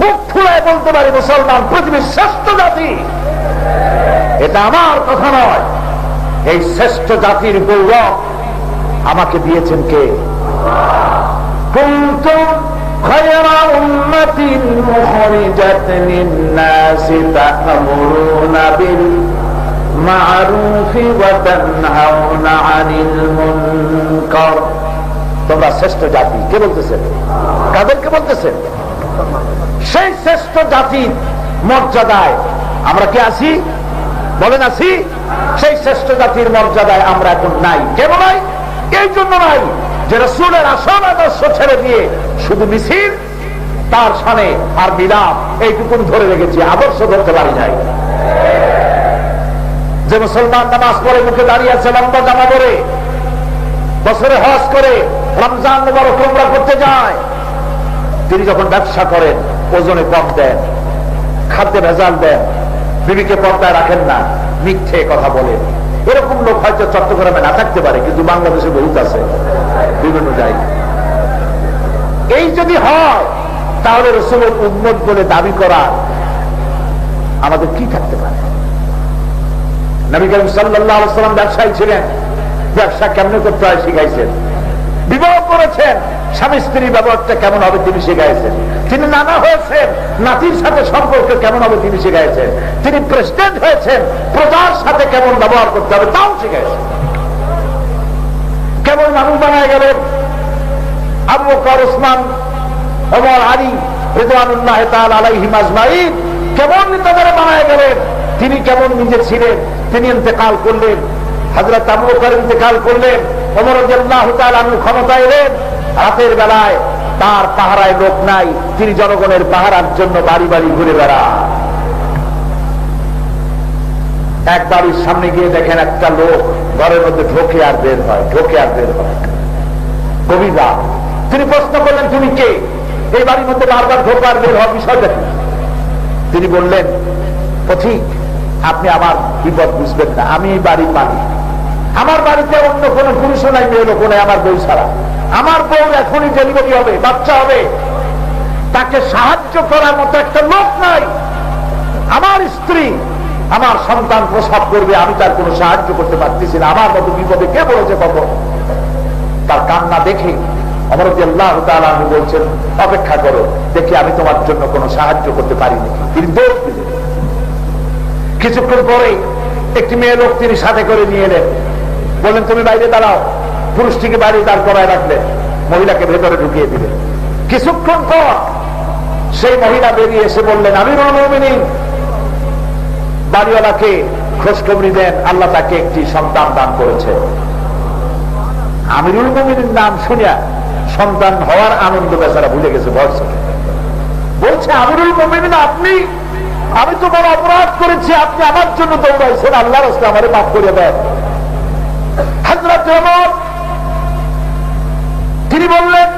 মুখ ফুলায় বলতে পারি মুসলমান পৃথিবীর শ্রেষ্ঠ জাতি। এটা আমার কথা নয়, এই শ্রেষ্ঠ জাতির গৌরব আমাকে দিয়েছেন কে? কুনতুম খায়রা উম্মাতিন মুখরিজাত লিন-নাসি তা'মুরুনা বিল মা'রুফি ওয়া তানহাউনা আনিল মুনকার। তোমরা শ্রেষ্ঠ জাতি। কে বলতেছেন? কাদেরকে বলতেছেন? সেই শ্রেষ্ঠ জাতির মর্যাদায় আমরা কি আছি? বলেন আছি? সেই শ্রেষ্ঠ জাতির মর্যাদায় আমরা এখন নাই। কেন নাই? এই জন্য নাই যে রাসূলের আসল আদর্শ ছেড়ে দিয়ে শুধু মিছিল, তার সামনে আর মিলাদ এইটুকুন ধরে রেখেছি, আদর্শ ধরতে পারি নাই। যে মুসলমান নামাজ পড়ে মুখে দাঁড়িয়ে আছে, লম্বা জামা পরে, বছরে হজ করে, রমজান মুবারক উমরা করতে যায়, তিনি যখন ব্যবসা করেন ওজনে কম দেন, খাদ্যে ভেজাল দেন, বিবিকে পর্দায় রাখেন না, মিথ্যে কথা বলেন, এরকম লোক হয়তো চট্টগ্রামে না থাকতে পারে, কিন্তু বাংলাদেশে বহুত আছে বিভিন্ন জায়গায়। এই যদি হয় তাহলে রাসূলের উম্মত বলে দাবি করা আমাদের কি থাকতে পারে? নবী করিম সাল্লাল্লাহু আলাইহি ওয়াসাল্লাম ব্যবসায়ী ছিলেন, ব্যবসা কেমনে করতে হয় শিখাইছেন। বিবাহ করেছেন, স্বামী স্ত্রী ব্যবহারটা কেমন হবে তিনি শিখাইছেন। তিনি নানা হয়েছেন, নাতির সাথে সম্পর্ক কেমন হবে তিনি শিখাইছেন। তিনি প্রেসিডেন্ট হয়েছেন, প্রজার সাথে কেমন ব্যবহার করতে হবে তাও শিখাইছেন। কেমন মানুষ বানায় গেলেন আবু বকর, ওসমান, ওমর, আলী রিদওয়ানুল্লাহ তাআলা আলাইহিম আজমাইন, কেমন নেতাদের বানায় গেলেন। তিনি কেমন নিজে ছিলেন, তিনি ইন্তেকাল করলেন, হযরত আবু বকর ইন্তেকাল করলেন, ওমর রাদিয়াল্লাহু তাআলা আনহু ক্ষমতায় এলেন। রাতের বেলায় তার পাহারায় লোক নাই, তিনি জনগণের পাহারার জন্য বাড়ি বাড়ি ঘুরে বেড়ান। এক বাড়ির সামনে গিয়ে দেখেন একটা লোক ঘরের মধ্যে ঢোকে আর বের হয়, ঢোকে আর বের হয়, গভীর রাত। তিনি প্রশ্ন করলেন, তুমি কে? এই বাড়ির মধ্যে বারবার ঢোকার বের হওয়ার বিষয়টা কি? তিনি বললেন, পথিক, আপনি আমার বিপদ বুঝবেন না, আমি এই বাড়ির মালিক। আমার বাড়িতে অন্য কোনো পুরুষও নাই, মেয়ে লোক নাই, আমার বউ ছাড়া। আমার বউ এখনই ডেলিভারি হবে, বাচ্চা হবে, তাকে সাহায্য করার মতো একটা লোক নাই। আমার স্ত্রী, আমার সন্তান প্রসব করবে, আমি তার কোনো সাহায্য করতে পারতেছি না। আমার মতো বিপদে কে বলেছে কখন? তার কান্না দেখে ওমর রাদিয়াল্লাহু তাআলা আনহু বলছেন, অপেক্ষা করো, দেখি আমি তোমার জন্য কোনো সাহায্য করতে পারি নাকি। তিনি দৌড় দিলেন। কিছুক্ষণ পরে একটি মেয়ে লোক তিনি সাথে করে নিয়ে এলেন, বললেন, তুমি বাইরে দাঁড়াও। পুরুষটিকে বাইরে দাঁড় করায় রাখলেন, মহিলাকে ভেতরে ঢুকিয়ে দিলেন। কিছুক্ষণ পর সেই মহিলা বেরিয়ে এসে বললেন, আমিরুল মুমিনিন, বাড়িওয়ালাকে খোঁজখবরি দেন, আল্লাহ তাকে একটি সন্তান দান করেছে। আমিরুল মুমিনিন নাম শুনিয়া সন্তান হওয়ার আনন্দ বেচারা ভুলে গেছে, বয়স বলছে, আমিরুল মুমিনিন আপনি? আমি তো বড় অপরাধ করেছি, আপনি আমার জন্য দৌড়াইছেন, আল্লাহর রাস্তে আমারে মাফ করে দেন। হযরত ওমর তিনি বললেন,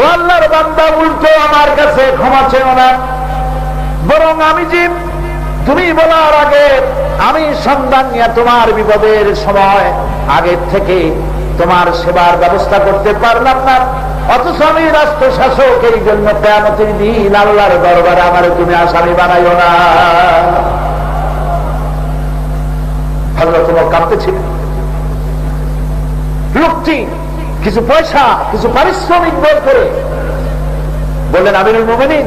ও আল্লাহর বান্দা, উল্টো আমার কাছে ক্ষমা চেও না, বরং আমি যে তুমি বলার আগে আমি সন্তান নিয়ে তোমার বিপদের সময় আগের থেকে তোমার সেবার ব্যবস্থা করতে পারলাম না, অথচ আমি রাষ্ট্র শাসক, এই জন্য কিয়ামতের দিন আল্লাহর দরবারে আমারে তুমি আসামি বানাইও না। হযরত ওমর কাঁদতেছিলেন। লোকটি কিছু পয়সা, কিছু পারিশ্রমিক বের করে বললেন, আমিরুল মুমিনিন,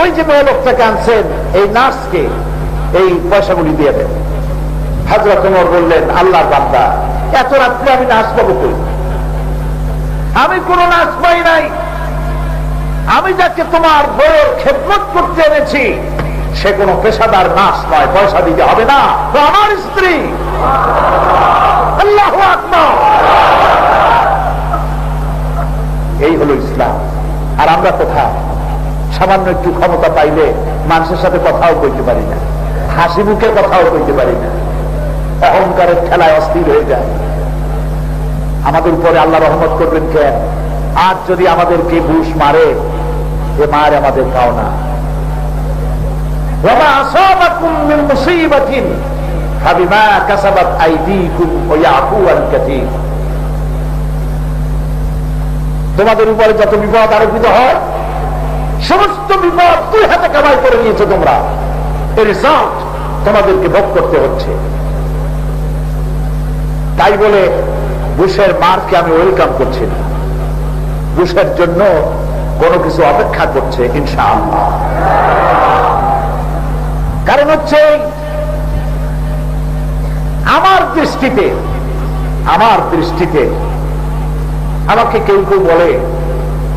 ওই যে মেয়ে লোকটাকে আনছেন, এই নার্সকে এই পয়সাগুলি দিয়ে দেন। হযরত ওমর বললেন, আল্লাহর বান্দা, এত রাত্রে আমি নার্স পাবো কই? আমি কোন নার্স পাই নাই। আমি যাকে তোমার বউয়ের খেদমত করতে এনেছি সে কোন পেশাদার নার্স নয়, পয়সা দিতে হবে না, তো আমার স্ত্রী। আল্লাহু আকবার। এই হলো ইসলাম। আর আমরা কোথায়? সামান্য একটু ক্ষমতা পাইলে মানুষের সাথে কথাও কইতে পারি না, হাসি মুখে কথাও কইতে পারি না, অহংকারের খেলায় অস্থির হয়ে যায়। আমাদের উপরে আল্লাহ রহমত করবেন কেন? আজ যদি আমাদেরকে ঘুষ মারে, এ মার আমাদের পাও না। ওয়া মা আসাবাকুম মিন মুসিবাতিন ফাবিমা কাসাবাত আইদিকুম ওয়া ইয়াফু আন কাসীর। তোমাদের উপরে যত বিপদ আরোপিত হয়, সমস্ত বিপদ দুই হাতে কামাই করে নিয়েছো তোমরা, এর রিজাল্ট তোমাদেরকে ভোগ করতে হচ্ছে। তাই বলে বুশের মারকে আমি ওয়েলকাম করছি না, বুশের জন্য কোনো কিছু অপেক্ষা করছে ইনশাআল্লাহ। কারণ হচ্ছে আমার দৃষ্টিতে আমাকে কেউ কেউ বলে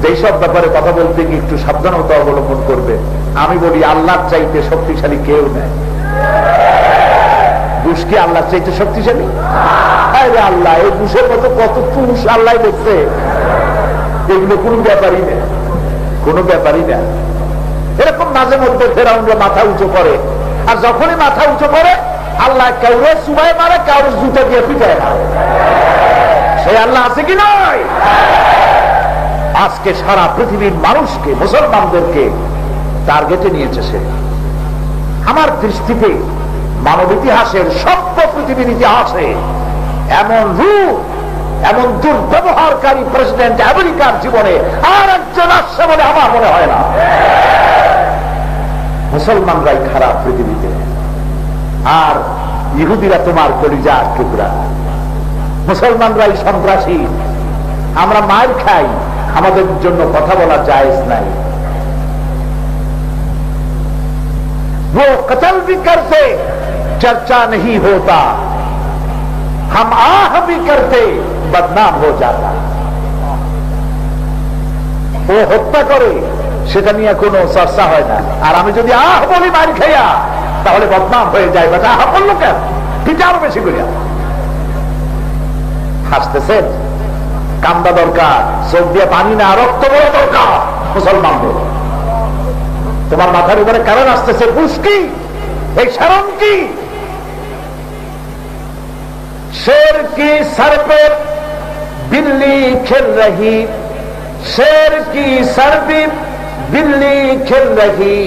যে এইসব ব্যাপারে কথা বলতে গিয়ে একটু সাবধানতা অবলম্বন করবে। আমি বলি, আল্লাহর চাইতে শক্তিশালী কেউ নেই। বুশ কি আল্লাহর চাইতে শক্তিশালী? আল্লাহ এই বুশের মতো কত পুরুষ আল্লাহ দেখছে, এগুলো কোন ব্যাপারই নেই। কোনো ব্যাপারই না। এরকম মাঝে মধ্যে ফেরাউনরা মাথা উঁচু করে, আর যখনই মাথা উঁচু করে আল্লাহ কাউরে চুবাই মারে, কাউরে জুতো দিয়ে পিটায় মারে। সেই আল্লাহ আছে কি নয়? আজকে সারা পৃথিবীর মানুষকে, মুসলমানদেরকে টার্গেটে নিয়েছে সে। আমার দৃষ্টিতে মানব ইতিহাসের সভ্য পৃথিবীর ইতিহাসে এমন রূপ, এমন দুর্ব্যবহারকারী প্রেসিডেন্ট আমেরিকার জীবনে আর একজন আসছে বলে আমার মনে হয় না। মুসলমানরাই খারাপ পৃথিবীতে, আর ইহুদিরা তোমার কলিজার টুকরা। মুসলমানরাই সন্ত্রাসী, আমরা মার খাই, আমাদের জন্য কথা বলা জায়েজ নাই। वो कत्ल भी करते चर्चा नहीं होता, हम आह भी करते बदनाम हो जाता। ও হত্যা করে, সেটা নিয়ে কোনো চর্চা হয় না, আর আমি যদি আহ বলি মার খাইয়া, তাহলে বদনাম হয়ে যায়। বাট আহ বললো কেন? পিঠা আরো বেশি করিয়া। হাসতেছেন? কান্দা দরকার, চোখ দিয়ে পানি না, রক্ত বড় দরকার মুসলমানদের। তোমার মাথার উপরে কারণ আসতেছে, বুঝ কি এই শরম কি? शेर की सर पे बिल्ली खेल रही, शेर की सर पे बिल्ली खेल रही,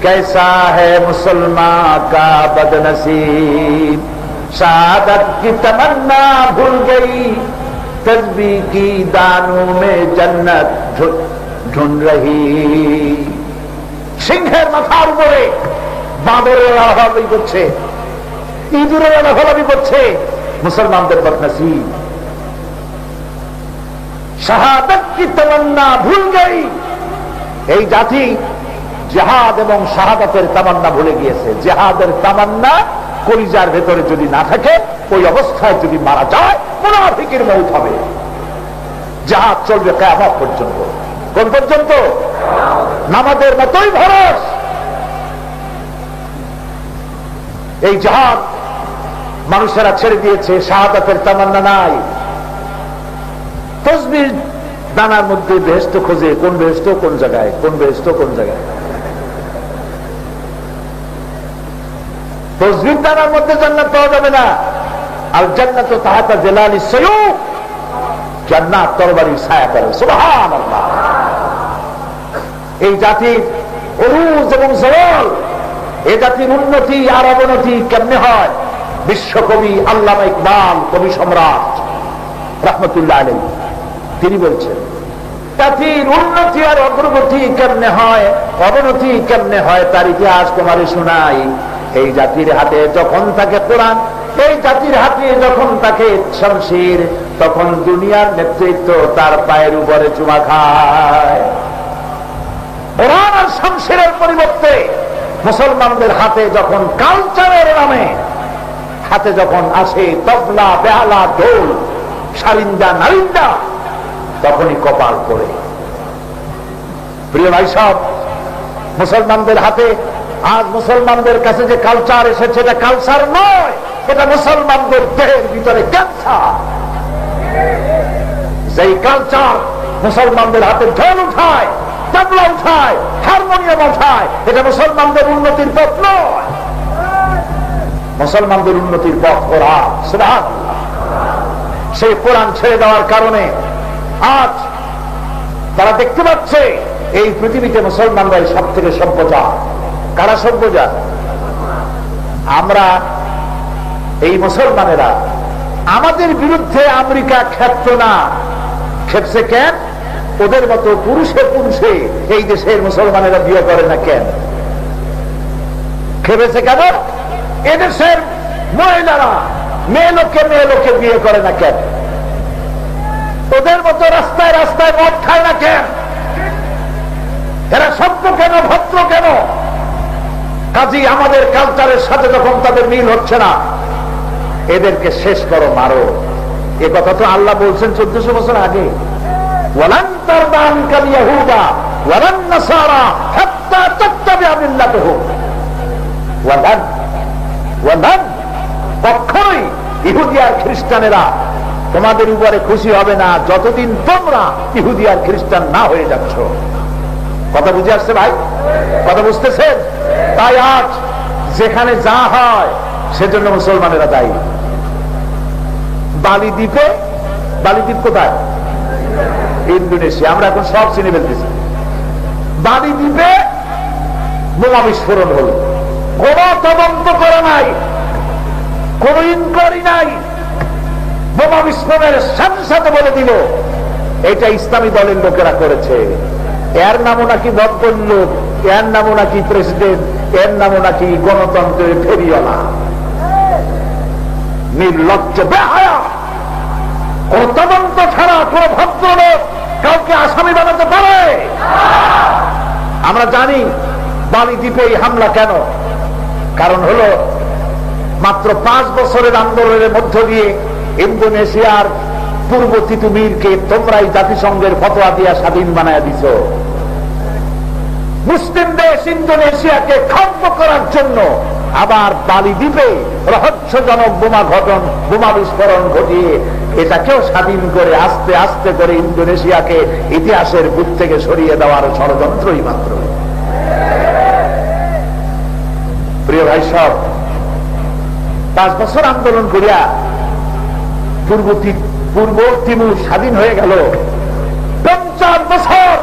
कैसा है मुसलमान का बदनसीब, शहादत की तमन्ना भूल गई, तस्बीह की दानों में जन्नत ढूंढ रही। সিংহের মাথার উপরে বাঁদরের লাফালাফি করছে, ইঁদুরের লাফালাফি করছে, মুসলমানদের বদনসিব। শাহাদাত কি তামান্না ভুল গই, এই জাতি জিহাদ এবং শাহাদাতের তামান্না ভুলে গিয়েছে। জিহাদের তামান্না কলিজার ভেতরে যদি না থাকে, ওই অবস্থায় যদি মারা যায় মুনাফিকের মউত হবে। জিহাদ চলবে কিয়ামত পর্যন্ত। কোন পর্যন্ত? নামাজের মতোই ভরস। এই জিহাদ মানুষেরা ছেড়ে দিয়েছে, শাহাদাতের তামান্না নাই। তসবিহ দানার মধ্যে বেহেশত খোঁজে, কোন বেহেশত কোন জায়গায়, কোন বেহেশত কোন জায়গায়। তসবিহ দানার মধ্যে জান্নাত পাওয়া যাবে না। আর জান্নাত তাহাতা জিলালি সায়ুফ, জান্নাত তরবারির ছায়া করে। সুবহানাল্লাহ। এই জাতির উরুজ এবং জওয়াল, এই জাতির উন্নতি আর অবনতি কেমনে হয়? বিশ্বকবি আল্লামা ইকবাল, কবি সম্রাট রাহমাতুল্লাহ আলাইহি, তিনি বলছেন জাতির উন্নতি আর অগ্রগতি কেমনে হয়, অবনতি কেমনে হয়, তার ইতিহাস তোমারে শোনাই। এই জাতির হাতে যখন থাকে কোরআন, এই জাতির হাতে যখন থাকে শমশির, তখন দুনিয়ার নেতৃত্ব তার পায়ের উপরে চুমা খায়। কোরআন আর শমশিরের পরিবর্তে মুসলমানদের হাতে যখন কালচারের নামে হাতে যখন আসে তবলা, বেহালা, ঢোল, সারিন্দা, নারিন্দা, তখনই কপাল পড়ে। প্রিয় ভাই সব, মুসলমানদের হাতে আজ মুসলমানদের কাছে যে কালচার এসেছে, এটা কালচার নয়, এটা মুসলমানদের দেহের ভিতরে ক্যান্সার। যেই কালচার মুসলমানদের হাতে ঢোল উঠায়, তবলা উঠায়, হারমোনিয়াম উঠায়, এটা মুসলমানদের উন্নতির পথ নয়। মুসলমানদের উন্নতির পথ কোরআন। সুবহানাল্লাহ। সেই কোরআন ছেড়ে দেওয়ার কারণে আজ তারা দেখতে পাচ্ছে এই পৃথিবীতে মুসলমানরাই সব থেকে সভ্যজাত। কারা সভ্যজাত? আমরা, এই মুসলমানেরা। আমাদের বিরুদ্ধে আমেরিকা ক্ষেপ্ত না, ক্ষেপছে কেন? ওদের মতো পুরুষে পুরুষে এই দেশের মুসলমানেরা বিয়ে করে না কেন? খেপেছে কেন? এদেশের মহিলারা মেয়ে লোকে বিয়ে করে না কেন? ওদের মতো রাস্তায় রাস্তায় মদ খায় না কেন? এরা সভ্য কেন, ভদ্র কেন? কাজী আমাদের কালচারের সাথে যখন তাদের মিল হচ্ছে না, এদেরকে শেষ করো, মারো। এ কথা তো আল্লাহ বলছেন 1400 বছর আগে। ওয়ালান তারদা আনকাল ইয়াহুদা ওয়ালান নাসারা হাত্তা তাত্তাবিআ মিল্লাতাহুম। ওয়ালান, কখনোই ইহুদি আর খ্রিস্টানেরা তোমাদের উপরে খুশি হবে না যতদিন তোমরা ইহুদি আর খ্রিস্টান না হয়ে যাচ্ছ। কথা বুঝে আসছে ভাই? কথা বুঝতেছেন? তাই আজ যেখানে যা হয় সেজন্য মুসলমানেরা দায়ী। বালি দ্বীপে, বালি দ্বীপ কোথায়? ইন্দোনেশিয়া। আমরা এখন সব চিনে ফেলতেছি। বালি দ্বীপে বোমা বিস্ফোরণ হলো, কোন তদন্ত করা নাই, কোন ইনকোয়ারি নাই। বোমা বিস্ফোরণের সাথে সাথে বলে দিল এটা ইসলামী দলের লোকেরা করেছে। এর নামও নাকি ভদ্রলোক, এর নামও নাকি প্রেসিডেন্ট, এর নামও নাকি গণতন্ত্রের ফেরিওয়ালা। নির্লজ্জ, বেহায়া। কোন তদন্ত ছাড়া কোন ভদ্রলোক কাউকে আসামি বানাতে পারে? আমরা জানি বালি দ্বীপে এই হামলা কেন। কারণ হলো মাত্র 5 বছরের আন্দোলনের মধ্য দিয়ে ইন্দোনেশিয়ার পূর্ব তিতুমিরকে তোমরাই জাতিসংঘের ফতোয়া দিয়া স্বাধীন বানায় দিছ। মুসলিম দেশ ইন্দোনেশিয়াকে খর্ব করার জন্য আবার বালি দ্বীপে রহস্যজনক বোমা বিস্ফোরণ ঘটিয়ে এটাকেও স্বাধীন করে আস্তে আস্তে করে ইন্দোনেশিয়াকে ইতিহাসের বুক থেকে সরিয়ে দেওয়ার ষড়যন্ত্রই মাত্র। প্রিয় ভাই সব, 5 বছর আন্দোলন করিয়া পূর্ব তিমুর স্বাধীন হয়ে গেল। 50 বছর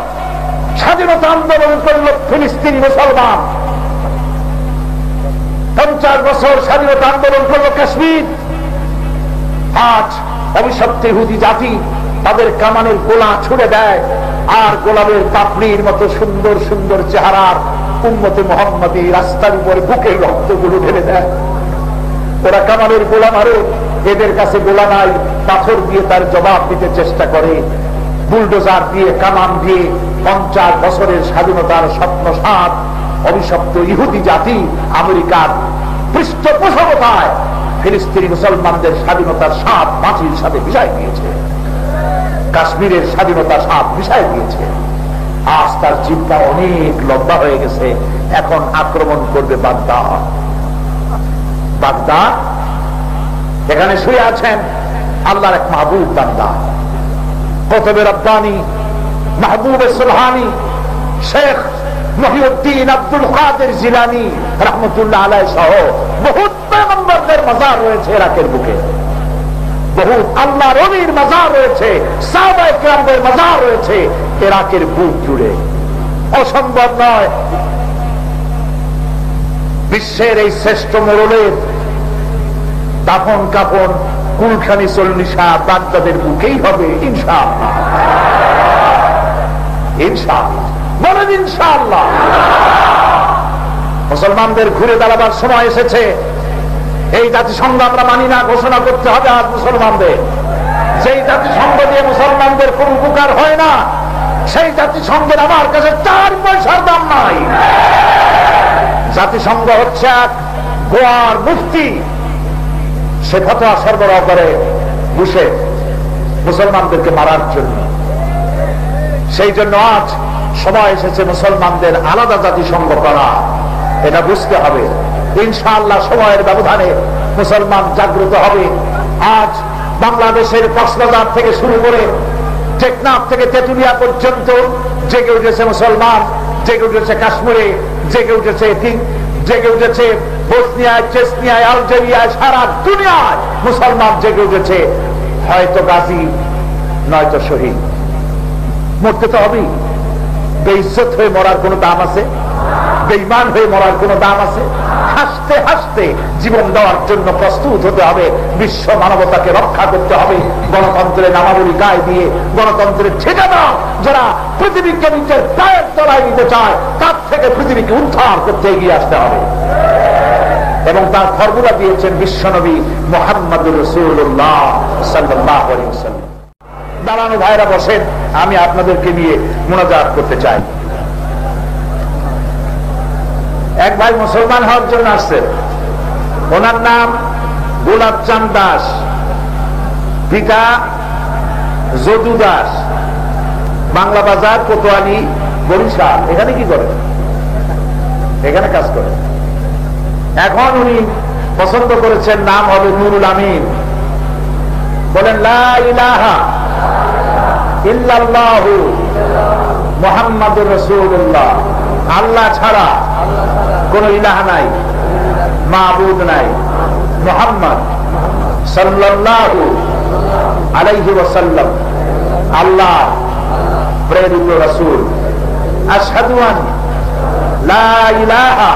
স্বাধীনতা আন্দোলন করল ফিলিস্তিনি মুসলমান। 50 বছর স্বাধীনতা আন্দোলন করল কাশ্মীর। আজ অভিশপ্ত ইহুদি জাতি তাদের কামানের গোলা ছুড়ে দেয়, আর গোলাপের পাপড়ির মতো সুন্দর সুন্দর চেহারার উম্মতে মুহাম্মাদী রাস্তার উপরে বুকের রক্তগুলো ঢেলে দেয়। ওরা কামানের গোলা মারে, এদের কাছে গোলা নাই, পাথর দিয়ে তার জবাব দিতে চেষ্টা করে। বুলডোজার দিয়ে, কামান দিয়ে 50 বছরের স্বাধীনতার স্বপ্ন সাত অভিশপ্ত ইহুদি জাতি আমেরিকার পৃষ্ঠপোষকতায় ফিলিস্তিনি মুসলমানদের স্বাধীনতার সাত মাটির সাথে মিশাই দিয়েছে, কাশ্মীরের স্বাধীনতার সাথ মিশাই দিয়েছে। আজ তার জিব্বা অনেক লম্বা হয়ে গেছে, এখন আক্রমণ করবে বাগদাদ। বাগদাদ, এখানে শুয়ে আছেন আল্লাহর এক মাহবুব বান্দা, কুতুবে রব্বানী মাহবুবে সুবহানী শেখ মহিউদ্দিন আব্দুল কাদের জিলানী রাহমাতুল্লাহ আলাইহি সহ বহুত পয়গম্বরদের মাজার রয়েছে ইরাকের বুকে, বহুত আল্লাহর ওলির মাজার রয়েছে, সাহাবায়ে কেরামদের মাজার রয়েছে ইরাকের বুক জুড়ে। অসম্ভব নয় বিশ্বের এই শ্রেষ্ঠ মোড়লের দাফন কাফন কুলখানি চল্লিশা বাগদাদের বুকেই হবে ইনশাআল্লাহ। ইনশাআল্লাহ বলেন ইনশাআল্লাহ। মুসলমানদের ঘুরে দাঁড়াবার সময় এসেছে। এই জাতিসংঘ আমরা মানি না ঘোষণা করতে হবে আজ মুসলমানদের। যেই জাতিসংঘ দিয়ে মুসলমানদের কোন উপকার হয় না, সেই জাতিসংঘের আমার কাছে 4 পয়সার দাম নাই। জাতিসংঘ হচ্ছে এক গোয়ার মুফতি, সে ফতোয়া সরবরাহ করে বুশে মুসলমানদেরকে মারার জন্য। সেই জন্য আজ সময় এসেছে মুসলমানদের আলাদা জাতিসংঘ করা, এটা বুঝতে হবে। ইনশাআল্লাহ সময়ের ব্যবধানে মুসলমান জাগ্রত হবে। আজ বাংলাদেশের কক্সবাজার থেকে শুরু করে টেকনাফ থেকে তেতুলিয়া পর্যন্ত জেগে উঠেছে মুসলমান, জেগে উঠেছে কাশ্মীরে, জেগে উঠেছে বসনিয়ায়, চেচনিয়ায়, আলজেরিয়ায়, সারা দুনিয়ায় মুসলমান জেগে উঠেছে। হয়তো গাজী নয়তো শহীদ, মরতে তো হবেই। বেইজ্জত হয়ে মরার কোন দাম আছে? বেঈমান হয়ে মরার কোন দাম আছে? হাসতে হাসতে জীবন দেওয়ার জন্য প্রস্তুত হতে হবে। বিশ্ব মানবতাকে রক্ষা করতে হবে। গণতন্ত্রের নামাবলী গায়ে দিয়ে গণতন্ত্রের ঠিকানা যারা পৃথিবীকে নিজের পায়ের তলায় নিতে চায়, তার থেকে পৃথিবীকে উদ্ধার করতে এগিয়ে আসতে হবে। এবং তার ফর্মুলা দিয়েছেন বিশ্বনবী মুহাম্মদুর রাসূলুল্লাহ সাল্লাল্লাহু আলাইহি ওয়াসাল্লাম। দাঁড়ানো ভাইরা বসেন, আমি আপনাদেরকে নিয়ে মুনাজাত করতে চাই। এক ভাই মুসলমান হওয়ার জন্য আসছেন, ওনার নাম গোলাপচাঁদ দাস, পিতা যদু দাস, বাংলা বাজার, কোতোয়ালি, বরিশাল। এখানে কি করেন? এখানে কাজ করেন। এখন উনি পছন্দ করেছেন নাম হবে নুরুল আমিন। বলেন লা ইলাহা ইল্লাল্লাহু মুহাম্মাদুর রাসূলুল্লাহ, আল্লাহ ছাড়া কোন ইলাহ নাই, মাবুদ নাই, মুহাম্মদ সাল্লাল্লাহু আলাইহি ওয়াসাল্লাম আল্লাহ প্রেরিত রাসূল। আশহাদু আন লা ইলাহা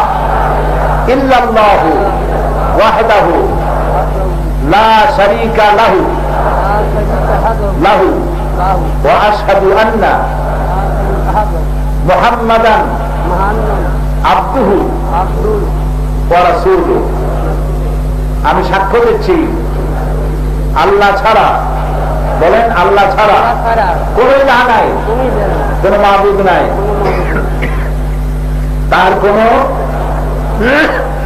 ইল্লাল্লাহু ওয়াহদাহু লা শারীকা লাহু ওয়া আশহাদু আন্না মুহাম্মাদান আবদুহু ওয়া রাসূলুহু। আমি সাক্ষ্য দিচ্ছি আল্লাহ ছাড়া, বলেন আল্লাহ ছাড়া কোন ইলাহ নাই, কোন মাবুদ নাই, তার কোন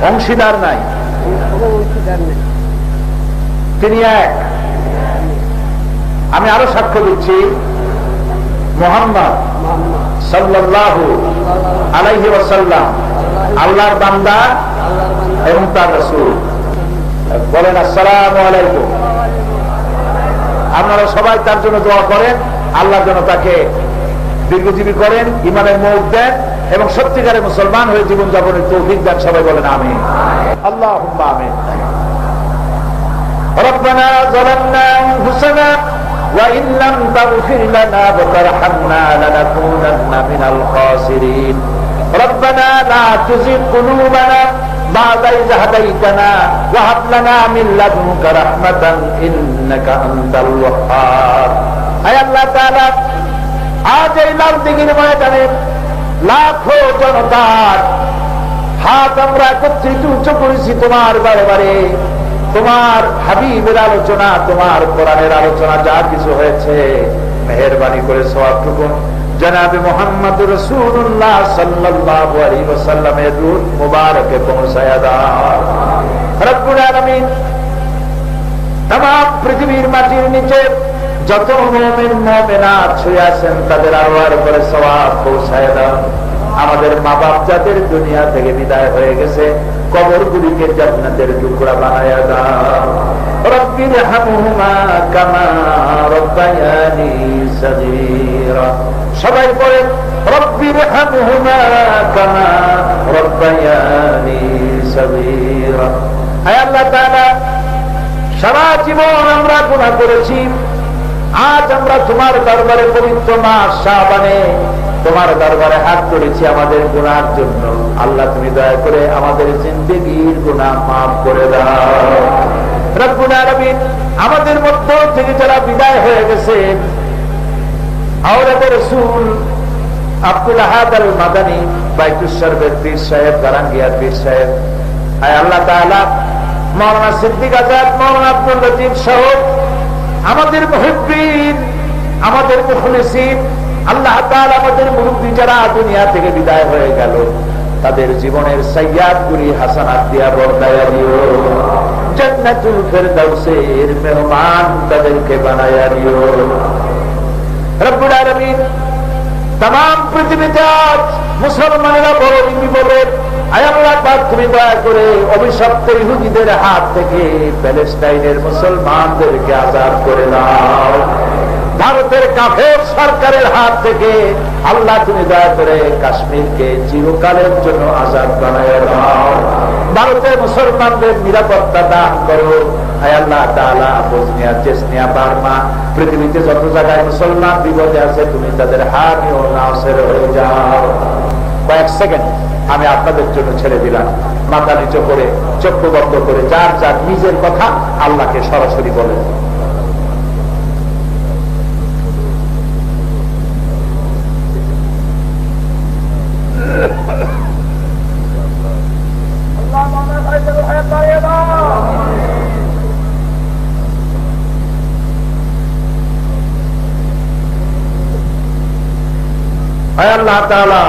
অংশীদার নাই, তিনি এক। আমি আরো সাক্ষ্য দিচ্ছি মুহাম্মদ সাল্লাল্লাহু আলাইহি ওয়াসাল্লাম আল্লাহর বান্দা এবং তার রাসূল। বলেন আসসালামু আলাইকুম। আপনারা সবাই তার জন্য দোয়া করেন, আল্লাহর জন্য তাকে দীর্ঘজীবী করেন, ঈমানের মুখ দেন এবং সত্যিকারের মুসলমান হয়ে জীবন যাপনের তৌফিক দেন। সবাই বলেন আমিন, আল্লাহুম্মা আমিন। রব্বানা যালামনা আনফুসানা ওয়া ইন লাম তাগফির লানা ওয়া তারহামনা লানাকুনান্না মিনাল খাসিরিন। রব্বানা লা তুযিগ কুলুবানা বা'দা ইয হাদাইতানা ওয়া হাব লানা মিন লাদুনকা রাহমাতান ইন্নাকা আনতাল ওয়াহ্হাব। আয় আল্লাহ তাআলা, আজ এই লাল দিঘির ময়দানে লাখো জনতার হাত আমরা একত্রিত উচ্চ করেছি তোমার বারে, তোমার হাবিবের আলোচনা, তোমার কোরআনের আলোচনা যা কিছু হয়েছে, মেহেরবানি করে সওয়াবটুকু জনাবে মুহাম্মদুর রাসূলুল্লাহ সাল্লাল্লাহু আলাইহি ওয়াসাল্লামের রূহ মুবারকে পৌঁছায়া দাও রব্বুল আলামিন। तमाम পৃথিবীর মাটির নিচে যত মুমিন মুমিনাত শুয়ে আছেন তাদের আরওয়ার উপরে সওয়াব পৌঁছায় দাও। আমাদের মা বাপ যাদের দুনিয়া থেকে বিদায় হয়ে গেছে, কবরগুলিকে জান্নাতের টুকরা বানায়া দাও। রব্বিরহামহুমা কামা রব্বায়ানি সগীরা। সবাই পড়ে রব্বিরহামহুমা কামা রব্বায়ানি সগীরা। হে আল্লাহ তাআলা, সারা জীবন আমরা গুনাহ করেছি, আজ আমরা তোমার দরবারে পবিত্র মাস শাবানে তোমার দরবারে হাত করেছি আমাদের গুনার জন্য। আল্লাহ তুমি দয়া করে আমাদের জিন্দেগীর গুনাহ মাফ করে দাও রব্বুল আলামিন। আমাদের মধ্য থেকে যারা বিদায় হয়ে গেছে, আওলাদে রাসূল আব্দুল আহাদ আল মাদানী, বাইতুস শরবের পীর সাহেব, গারাঙ্গিয়ার পীর সাহেব, আয় আল্লাহ তাআলা মাওলানা সিদ্দিক আজাদ, মাওলানা আব্দুল লতিফ সহ আমাদের মুহিব্বিন, আমাদের মুখলিসিন, আল্লাহ তাআলা আমাদের মুরব্বী যারা দুনিয়া থেকে বিদায় হয়ে গেল, তাদের জীবনের সাইয়্যাত গুলি হাসানাত দিয়া বর্তায়া দিও। জান্নাতুল ফেরদাউসের মেহমান তাদেরকে বানায়া দিও রব্বুল আলামিন। तमाम পৃথিবীতে আজ মুসলমানেরা বড় বিপদে। আয় আল্লাহ পাক, তুমি দয়া করে অভিশপ্ত ইহুদিদের হাত থেকে প্যালেস্টাইনের মুসলমানদেরকে আজাদ করে দাও। ভারতের কাফের সরকারের হাত থেকে আল্লাহ তুমি দয়া করে কাশ্মীরকে চিরকালের জন্য আজাদ বানায় দাও। ভারতের মুসলমানদের নিরাপত্তা দান করো। আয় আল্লাহ তাআলা, বসনিয়া, চেচনিয়া, বার্মা, পৃথিবীতে যত জায়গায় মুসলমান বিপদে আছে, তুমি তাদের হামি ও নাসির হয়ে যাও। কয়েক সেকেন্ড আমি আপনাদের জন্য ছেড়ে দিলাম। মাথা নিচু করে, চক্ষু বন্ধ করে, যার যার নিজের কথা আল্লাহকে সরাসরি বলেন। আল্লাহ তাআলা,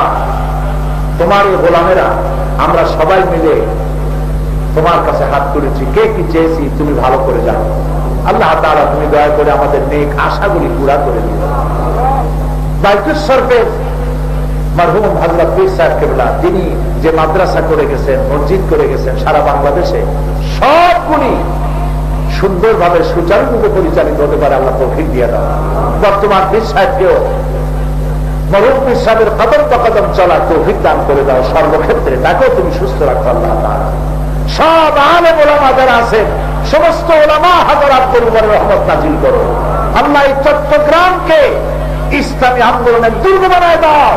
তোমার এই গোলামেরা আমরা সবাই মিলে তোমার কাছে হাত তুলেছি, কে কি চেয়েছি তুমি ভালো করে জানো। আল্লাহ তাআলা, তুমি দয়া করে আমাদের নেক আশাগুলি পুরা করে দিও। বাইতুস শরফের মরহুম হযরত পীর সাহেব কেবলা, তিনি যে মাদ্রাসা করে গেছেন, মসজিদ করে গেছেন সারা বাংলাদেশে, সবগুলি সুন্দরভাবে সুচারুরূপে পরিচালিত হতে পারে আল্লাহ তৌফিক দিয়ে দাও। বর্তমান পীর সাহেবকেও মরহুম সাহেবের কদম কদম চলা তৌফিক দান করে দাও সর্বক্ষেত্রে, তাকেও তুমি সুস্থ রাখো আল্লাহ তাআলা। সব আলেম ওলামা যারা আছেন সমস্ত ওলামা হাজারাতের উপরে রহমত নাজিল করো আল্লাহ। এই চট্টগ্রামকে ইসলামী আন্দোলনের দুর্গ বানায় দাও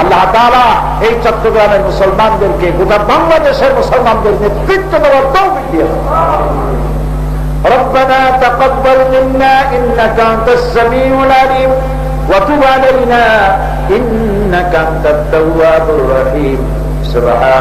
আল্লাহ তাআলা। এই চট্টগ্রামের মুসলমানদেরকে গোটা বাংলাদেশের মুসলমানদের নেতৃত্ব দেওয়ার তৌফিক দিয়ে দাও। ربنا تقبل منا إنك أنت السميع العليم وتب علينا إنك أنت التواب الرحيم. سبحان